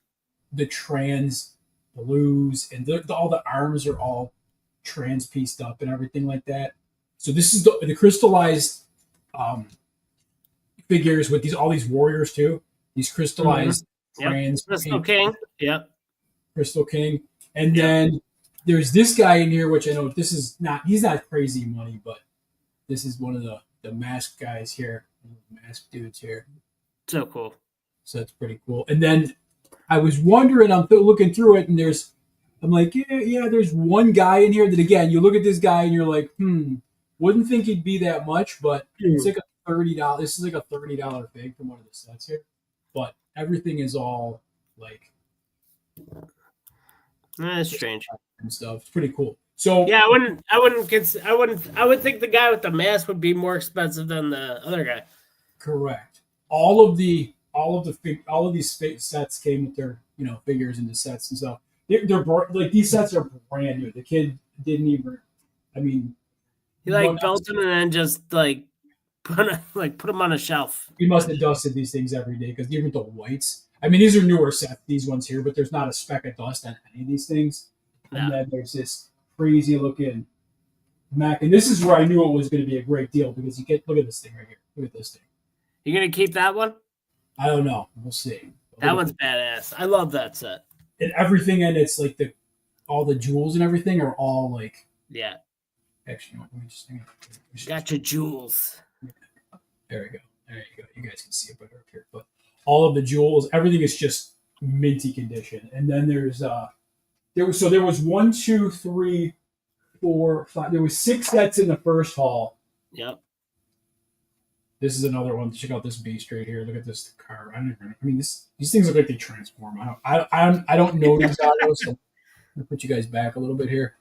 The trans blues, and all the arms are all trans pieced up and everything like that. So this is the crystallized figures with all these warriors too. These crystallized trans Crystal King. Yep. Crystal King. And then there's this guy in here, which I know he's not crazy money, but this is one of the masked guys here, masked dudes here. So cool. So that's pretty cool. And then I was wondering, I'm looking through it, and I'm like, yeah, there's one guy in here that, again, you look at this guy and you're like, wouldn't think he'd be that much, but it's like a $30. This is like a $30 fig from one of the sets here. But everything is all like That's strange. and stuff. It's pretty cool. So Yeah, I would think the guy with the mask would be more expensive than the other guy. correct. All of these sets came with their figures into sets and stuff. Like these sets are brand new. The kid didn't even. I mean, He one like built them and then just like put them on a shelf. he must have dusted these things every day because even the whites. I mean, these are newer sets, these ones here, but there's not a speck of dust on any of these things. And then there's this crazy looking Mac, and this is where I knew it was going to be a great deal because look at this thing right here. Look at this thing. You gonna keep that one? I don't know. We'll see. That one's badass. I love that set. And everything in it's like all the jewels and everything are all like. Yeah. Actually, let me just got your jewels. There we go. There you go. You guys can see it better up here. But all of the jewels, everything is just minty condition. And then there was 1, 2, 3, 4, 5. There was 6 sets in the first haul. Yep. This is another one. Check out this beast right here. Look at this car. These things look like they transform. I don't know Ninjago, so I'm gonna put you guys back a little bit here.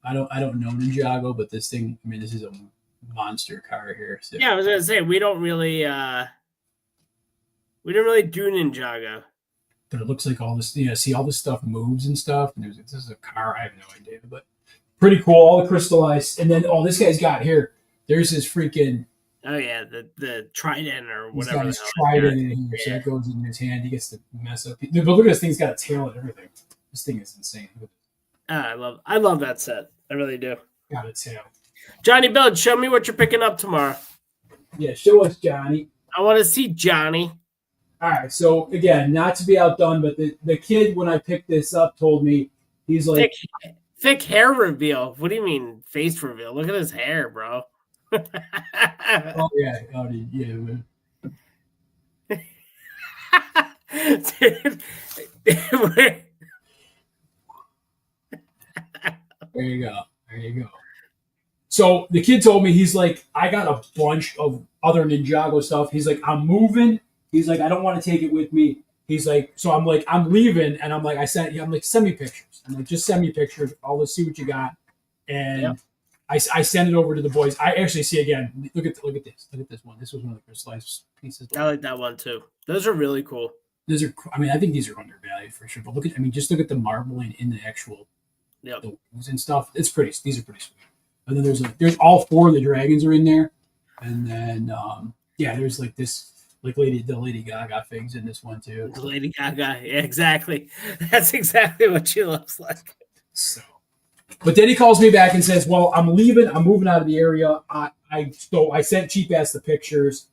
I don't know Ninjago, but this thing. I mean, this is a monster car here. So. Yeah, I was gonna say we don't really do Ninjago. But it looks like all this. See all this stuff moves and stuff. And this is a car. I have no idea, but pretty cool. All the crystallized, and then this guy's got here. There's his freaking. Oh yeah, the trident or whatever. He's got his trident in here, so that goes in his hand. He gets to mess up. But look at this thing's got a tail and everything. This thing is insane. I love that set. I really do. Got a tail. Johnny Bill, show me what you're picking up tomorrow. Yeah, show us, Johnny. I want to see Johnny. All right, so again, not to be outdone, but the kid when I picked this up told me he's like thick hair reveal. What do you mean face reveal? Look at his hair, bro. Oh yeah, man. There you go. So the kid told me he's like, I got a bunch of other Ninjago stuff. He's like, I'm moving. He's like, I don't want to take it with me. He's like, so I'm like, I'm leaving, and I'm like, send me pictures. I'm like, just send me pictures. I'll see what you got, and. Yep. I send it over to the boys. I actually see again. Look at this. Look at this one. This was one of the crystallized pieces. I like that one too. Those are really cool. Those are. I mean, I think these are undervalued for sure. But look at. I mean, just look at the marbling in the actual. Yep. The wings and stuff. It's pretty. These are pretty sweet. And then there's all 4 of the dragons are in there, and then there's like this the Lady Gaga figs in this one too. The Lady Gaga, yeah, exactly. That's exactly what she looks like. So. But then he calls me back and says, well, I'm leaving. I'm moving out of the area. So I sent Cheap Ass the pictures,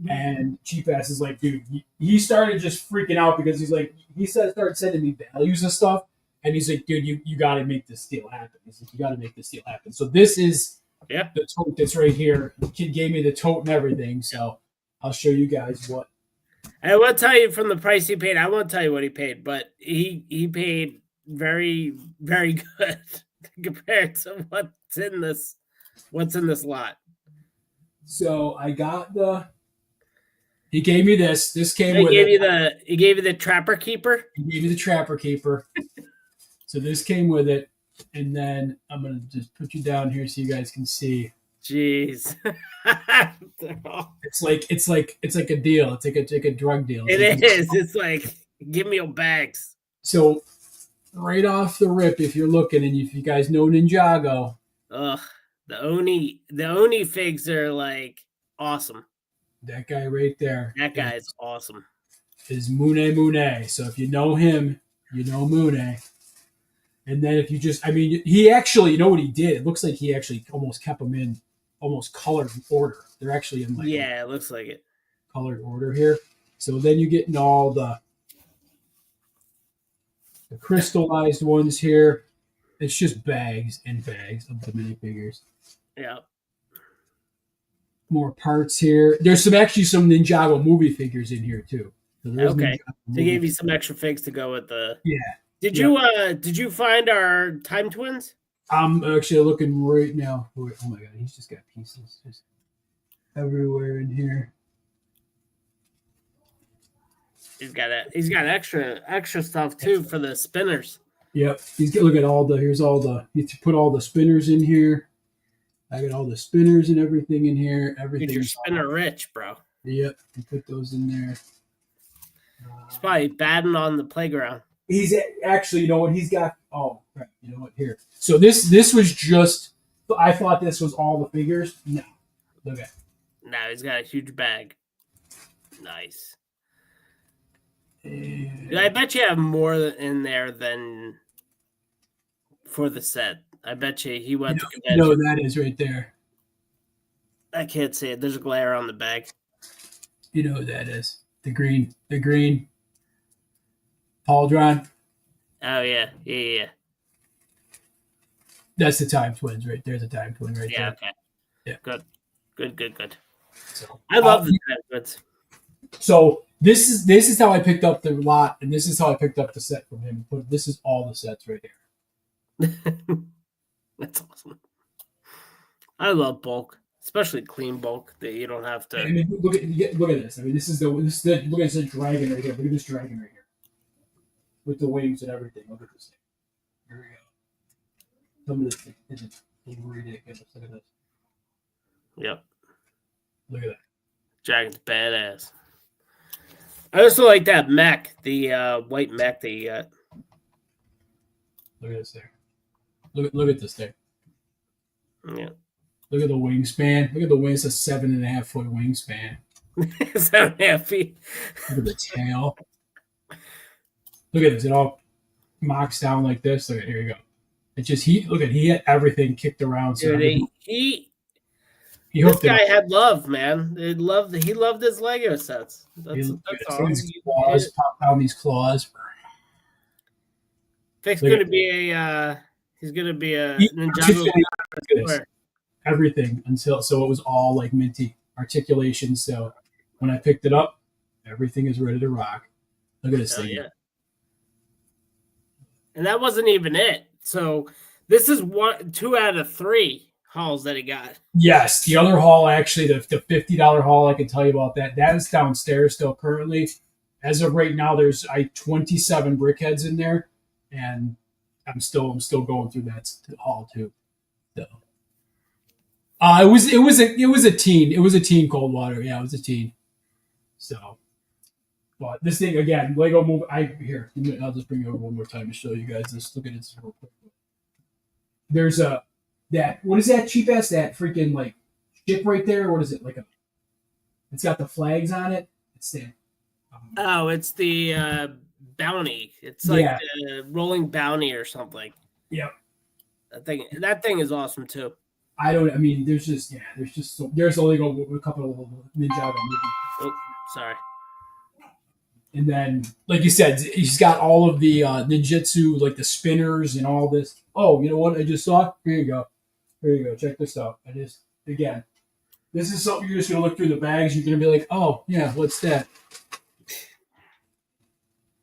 and Cheap Ass is like, dude, he started just freaking out because he's like, started sending me values and stuff. And he's like, dude, you got to make this deal happen. He's like, you got to make this deal happen. So this is the tote that's right here. The kid gave me the tote and everything. So I'll show you guys what. I won't tell you from the price he paid. I won't tell you what he paid, but he paid very, very good. Compared to what's in this lot. So I got he gave me this. This came with he gave you the Trapper Keeper. He gave me the Trapper Keeper. So this came with it. And then I'm gonna just put you down here so you guys can see. Jeez. It's like a deal. It's like a drug deal. It's like give me your bags. So right off the rip, if you're looking and if you guys know Ninjago. The Oni figs are like awesome. That guy right there. That guy is awesome. Is Mune. So if you know him, you know Mune. And then if you he actually, you know what he did? It looks like he actually almost kept them in almost colored order. They're actually in like it looks like it. Colored order here. So then you get in all the crystallized ones here. It's just bags and bags of the minifigures. Yeah. More parts here. There's some Ninjago movie figures in here too. So okay. They gave you some extra figs to go with the. Yeah. Did you find our Time Twins? I'm actually looking right now. Oh my god, he's just got pieces just everywhere in here. He's got extra stuff too for the spinners. Yep. Look at all the. Here's all the. You put all the spinners in here. I got all the spinners and everything in here. Dude, you're Everything's spinner rich, bro. Yep. You put those in there. He's probably batting on the playground. He's actually, you know what? He's got. Oh, right. You know what? Here. So this was just. I thought this was all the figures. No. Look at. Now he's got a huge bag. Nice. And I bet you have more in there than for the set. I bet you he went to you know convention. that is right there. I can't see it. There's a glare on the bag. You know what that is. The green. Pauldron. Oh yeah. That's the Time Twins right there's a Time Twin right Yeah. there. Okay. Yeah. Good. So, I love the Time Twins. So this is how I picked up the lot, and this is how I picked up the set from him. But this is all the sets right here. That's awesome. I love bulk, especially clean bulk that you don't have to. I mean, look at this. I mean, this is the look at this dragon right here. Look at this dragon right here, with the wings and everything. Look at this thing. Here we go. Some of this thing is ridiculous. Look at this. Yep. Look at that. Dragon's badass. I also like that mech, the white mech that you got. Look at this thing. Look at this thing. Yeah. Look at the wingspan. Look at the wings. It's a 7.5 foot wingspan. 7.5 feet. Look at the tail. Look at this. It all mocks down like this. Look at here you go. It just he had everything kicked around. So Dude, he this hooked guy it up. had love, man. He loved his Lego sets. That's all. These claws pop down these claws. Vic's Look gonna at be a he's gonna be a He- Ninjago. Everything until so it was all like minty articulation. So when I picked it up, everything is ready to rock. Look at this Hell thing. yeah. And that wasn't even it. So this is 2 out of 3 hauls that he got. Yes, the other haul actually, the $50 haul, I can tell you about that. That is downstairs still currently. As of right now, there's 27 brickheads in there, and I'm still going through that haul too. So, it was a teen Coldwater. Yeah, it was a teen. So, but this thing again, Lego Move. I'll just bring it over one more time to show you guys this. Look at this real quick. There's what is that cheap ass that freaking like ship right there? What is it like it's got the flags on it. It's the Oh, it's the bounty. It's like Yeah. the rolling bounty or something. Yep. That thing is awesome too. There's only a couple of Ninjago movies. Oh, sorry. And then, like you said, he's got all of the ninjutsu, like the spinners and all this. Oh, you know what I just saw? Here you go. Check this out. This is something you're just gonna look through the bags. You're gonna be like, oh yeah, what's that?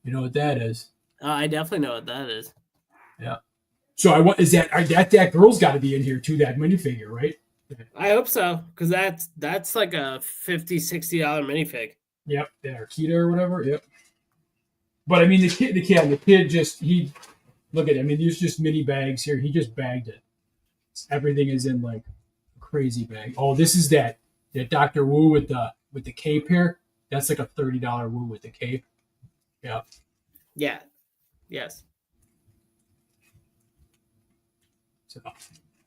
You know what that is? I definitely know what that is. Yeah. So I want that girl's got to be in here too. That minifigure, right? I hope so, because that's like a $50, $60 minifig. Yep, yeah, Arkita or whatever. Yep. But I mean, the kid just look at it. I mean, there's just mini bags here. He just bagged it. Everything is in like a crazy bag. Oh, this is that Dr. Wu with the cape here. That's like a $30 Wu with the cape. Yeah. Yeah. Yes. So,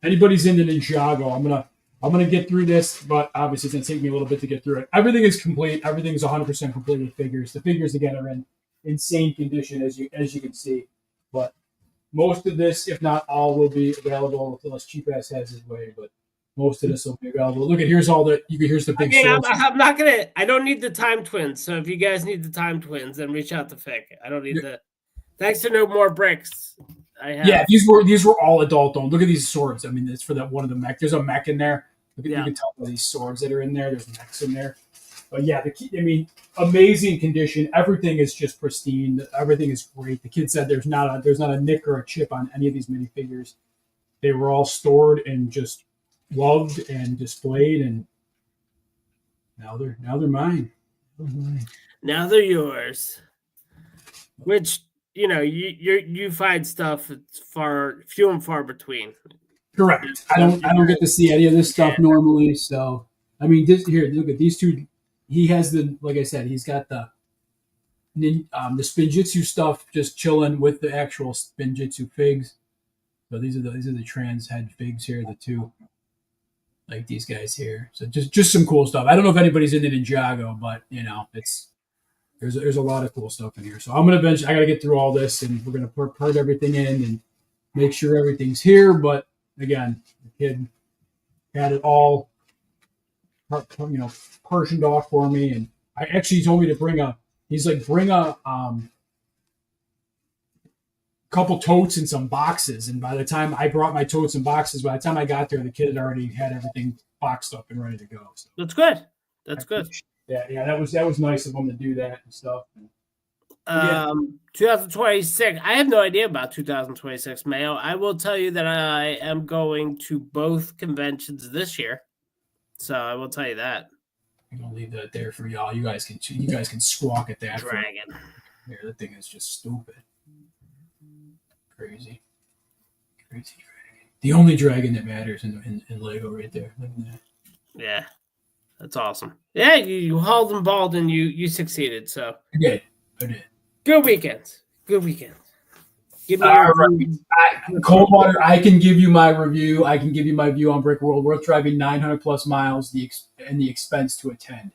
anybody's into Ninjago, I'm gonna get through this, but obviously it's gonna take me a little bit to get through it. Everything is complete. Everything's 100% complete with figures. The figures again are in insane condition as you can see, but most of this, if not all, will be available unless Cheap Ass has his way. But most of this will be available. Look at here's the big. Okay, I'm not gonna. I don't need the Time Twins. So if you guys need the Time Twins, then reach out to Fick. I don't need the. Thanks to No More Bricks. I have. Yeah, these were all adult owned. Look at these swords. I mean, it's for that one of the mech. There's a mech in there. Look at, You can tell by these swords that are in there. There's mechs in there. But yeah, amazing condition. Everything is just pristine. Everything is great. The kid said there's not a nick or a chip on any of these minifigures. They were all stored and just loved and displayed, and now they're mine. Now they're yours. Which you find stuff it's few and far between. Correct. I don't get to see any of this stuff normally. So I mean, here, look at these two. He has like I said, he's got the Spinjitzu stuff just chilling with the actual Spinjitzu figs. So these are the trans head figs here, the two, like these guys here. So just some cool stuff. I don't know if anybody's in the Ninjago, but there's a lot of cool stuff in here. So I'm gonna I gotta get through all this, and we're gonna part everything in and make sure everything's here. But again, the kid had it all, portioned off for me, and I actually told me to bring a couple totes and some boxes. And by the time I brought my totes and boxes, by the time I got there, the kid had already had everything boxed up and ready to go. So that's good. That's good. Yeah, that was nice of him to do that and stuff. 2026. I have no idea about 2026, Mayo. I will tell you that I am going to both conventions this year, so I will tell you that. I'm gonna leave that there for y'all. You guys can squawk at that. Dragon. Here, that thing is just stupid. Crazy dragon. The only dragon that matters in Lego right there. Look at that. Yeah, that's awesome. Yeah, you hauled and balled and you succeeded. So I did. Good weekends. Give me Coldwater. I can give you my review. I can give you my view on Brick World. Worth driving 900 plus miles, and the expense to attend.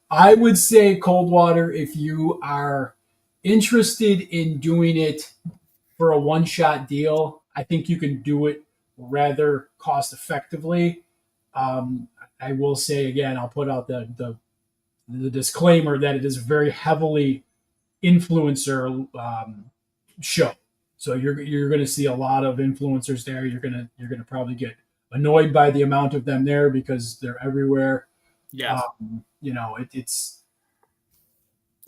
I would say Coldwater, if you are interested in doing it for a one-shot deal, I think you can do it rather cost effectively. I will say again, I'll put out the disclaimer that it is a very heavily influencer show. So you're going to see a lot of influencers there. You're going to probably get annoyed by the amount of them there because they're everywhere. Yeah. It's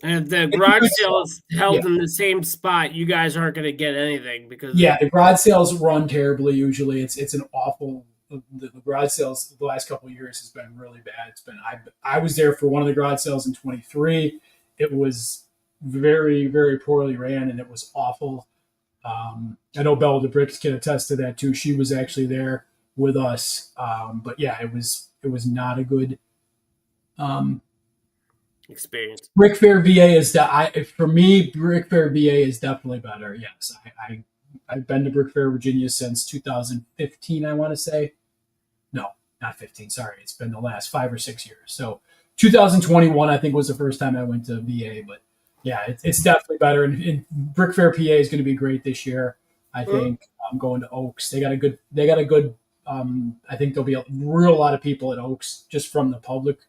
and the garage sale is held in the same spot. You guys aren't going to get anything because the garage sales run terribly. Usually, it's an awful. The garage sales the last couple of years has been really bad. It's been I was there for one of the garage sales in 23. It was very, very poorly ran, and it was awful. I know Bella DeBricks can attest to that too. She was actually there with us, but yeah, it was not a good experience. Brick Fair VA is for me. Brick Fair VA is definitely better. Yes, I've been to Brick Fair Virginia since 2015. I want to say, no, not 15. Sorry, it's been the last 5 or 6 years. So 2021, I think, was the first time I went to VA, but. Yeah, it's definitely better, and Brick Fair PA is going to be great this year. I think I'm going to Oaks. They got a good. I think there'll be a real lot of people at Oaks just from the public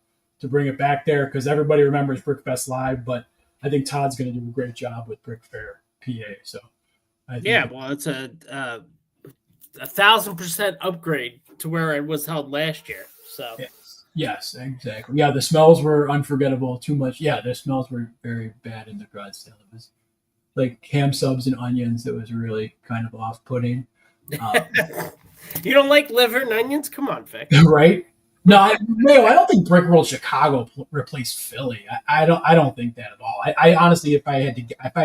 to bring it back there because everybody remembers Brick Fest Live. But I think Todd's going to do a great job with Brick Fair PA. So well, it's a 1,000% upgrade to where it was held last year. So. Yeah. Yes, exactly. Yeah, the smells were unforgettable. Too much. Yeah, the smells were very bad in the garage sale. It was like ham subs and onions. That was really kind of off-putting. You don't like liver and onions? Come on, Vic. Right? No, I don't think Brick World Chicago replaced Philly. I don't think that at all. I honestly, if I had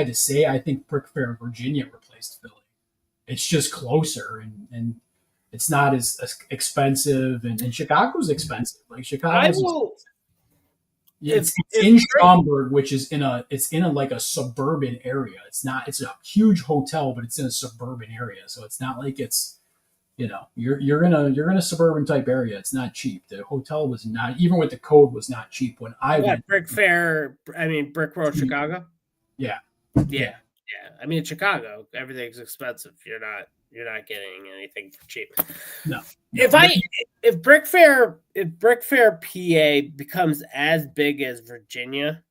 to say, I think Brick Fair Virginia replaced Philly. It's just closer and it's not as expensive, and Chicago's expensive. Like Chicago's it's in Schaumburg, which is in a like a suburban area. It's a huge hotel, but it's in a suburban area. So it's not like it's you're in a suburban type area. It's not cheap. The hotel was not, even with the code, was not cheap when I went. Brick Fair, Brick Road, Chicago. Yeah. I mean, Chicago, everything's expensive. You're not getting anything for cheap. No. If Brick Fair PA becomes as big as Virginia,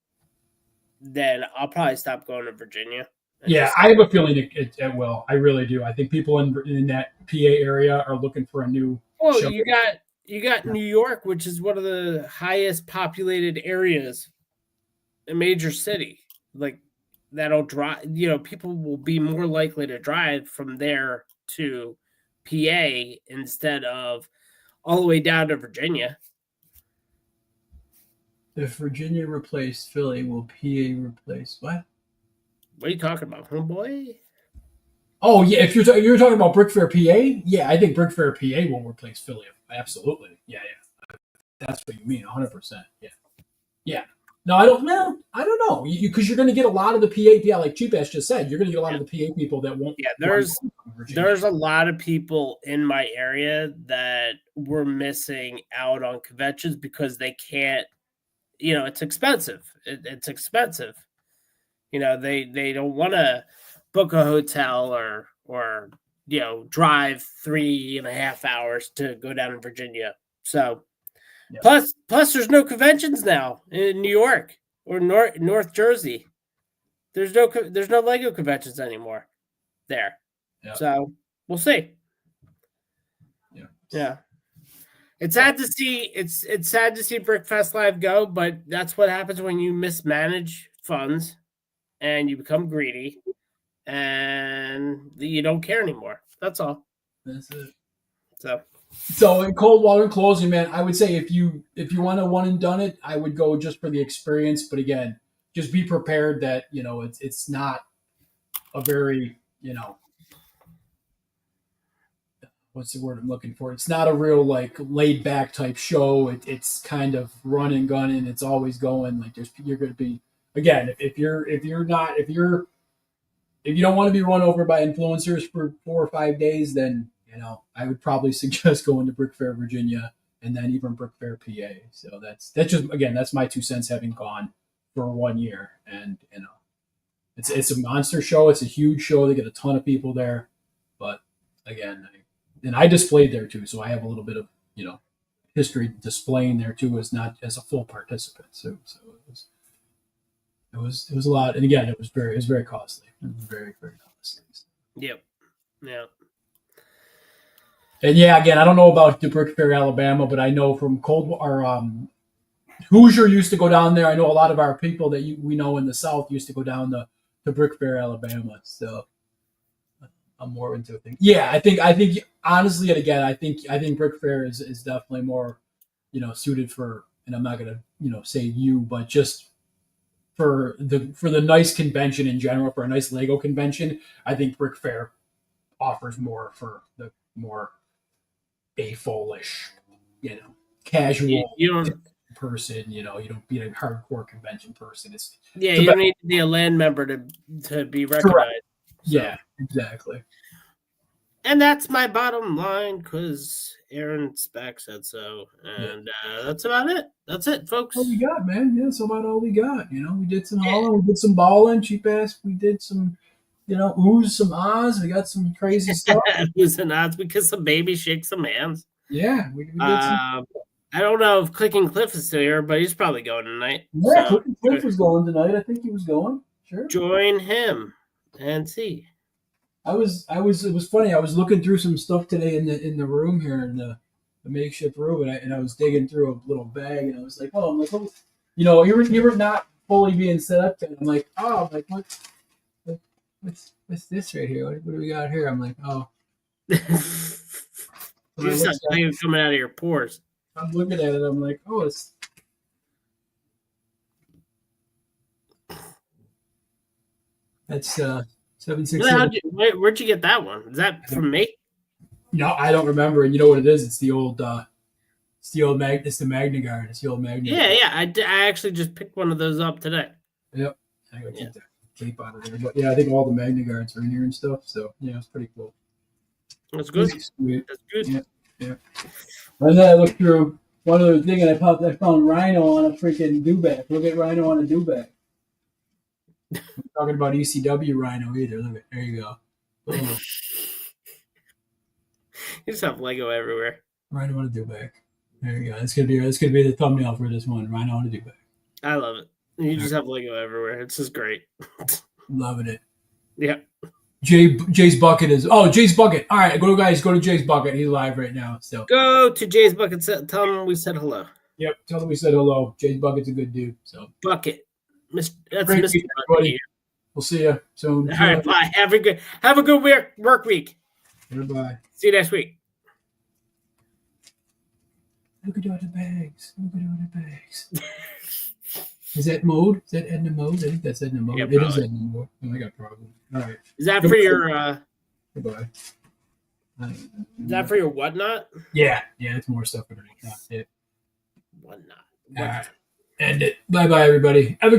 then I'll probably stop going to Virginia. Yeah, I have a feeling it will. I really do. I think people in that PA area are looking for a new. Well, show. You got New York, which is one of the highest populated areas, a major city. Like that'll drive. People will be more likely to drive from there to PA instead of all the way down to Virginia. If Virginia replaced Philly, will PA replace what? What are you talking about, homeboy? Oh yeah, if you're talking about Brick Fair, PA, yeah, I think Brick Fair, PA will replace Philly. Absolutely, yeah, yeah. That's what you mean, 100%. Yeah, yeah. No, I don't. Well, I don't know, because you're going to get a lot of the PA. Yeah, like Cheap Ass just said, you're going to get a lot of the PA people that won't. Yeah, want to go to Virginia. there's a lot of people in my area that were missing out on conventions because they can't. It's expensive. It's expensive. They don't want to book a hotel or drive 3.5 hours to go down to Virginia. So Yeah. plus there's no conventions now in New York or North Jersey. There's no Lego conventions anymore there. Yeah. So we'll see. Yeah. It's sad to see it's sad to see Brickfest Live go, but that's what happens when you mismanage funds and you become greedy and you don't care anymore. That's all. That's it. So in Coldwater, in closing, man, I would say if you want to one and done it, I would go just for the experience. But again, just be prepared that it's not a very what's the word I'm looking for? It's not a real like laid back type show. It's kind of run and gun and it's always going. Like you're going to be again if you don't want to be run over by influencers for 4 or 5 days, then I would probably suggest going to Brick Fair, Virginia, and then even Brick Fair, PA. So that's just again that's my 2 cents having gone for 1 year, and it's a monster show. It's a huge show. They get a ton of people there, but again, I displayed there too, so I have a little bit of history displaying there too, as not as a full participant. So it was a lot, and again, it was very costly. It was very costly. Yep. Yeah. And yeah, again, I don't know about the Brick Fair, Alabama, but I know from Hoosier used to go down there. I know a lot of our people that we know in the South used to go down to Brick Fair, Alabama. So I'm more into things. Yeah, I think honestly, and again, I think Brick Fair is definitely more suited for, and I'm not gonna say you, but just for the nice convention in general, for a nice Lego convention, I think Brick Fair offers more for the more A-full-ish, casual person. You don't be a hardcore convention person. You don't need to be a land member to be recognized. Correct. So. Yeah, exactly. And that's my bottom line because Aaron Spack said so. And that's about it. That's it, folks. All we got, man. Yeah, that's about all we got. We did some hauling, we did some balling, Cheap Ass. We did some, ooze, some ahs. We got some crazy stuff. Ooze and ahs. We kissed some baby, shake some hands. Yeah, we did some. I don't know if Clicking Cliff is still here, but he's probably going tonight. Yeah, so, Clicking Cliff was going tonight. I think he was going. Sure. Join him and see. It was funny. I was looking through some stuff today in the room here in the makeshift room, and I was digging through a little bag, and I was like, you were not fully being set up, and I'm like, what's this right here? What do we got here? I'm like, oh. You just have things coming out of your pores. I'm looking at it. I'm like, oh, that's 767. Where'd you get that one? Is that from me? No, I don't remember. And you know what it is? It's the old. It's the Magna Guard. It's the old Magna. Yeah. I actually just picked one of those up today. Yep. I gotta keep that tape out of there. But yeah, I think all the Magna Guards are in here and stuff. So yeah, it's pretty cool. That's good. Sweet. That's good. Yeah. And then I looked through one other thing, and I found Rhino on a freaking dewback. Look at Rhino on a dewback. I'm talking about ECW Rhino either. Look at there you go. Oh. You just have Lego everywhere. Rhino on a dewback. There you go. That's gonna be the thumbnail for this one. Rhino on a dewback. I love it. You just have Lego everywhere. It's just great. Loving it. Yeah. Jay's Bucket is. Oh, Jay's Bucket. All right, go to Jay's Bucket. He's live right now. So go to Jay's Bucket. Tell him we said hello. Yep. Tell him we said hello. Jay's Bucket's a good dude. So Bucket. That's Great Mr. week, everybody. We'll see you soon. All right. Bye. Have a good work week. Goodbye. See you next week. Look at all the bags. Look at all the bags. Is that Mode? Is that Edna Mode? I think that's Edna Mode. Yeah, It is probably. Edna Mode. Oh, I got a problem. All right. Is that for your Goodbye. is that for your whatnot? Yeah, it's more stuff underneath. Not it. Whatnot. All right. End it. Bye, everybody. Have a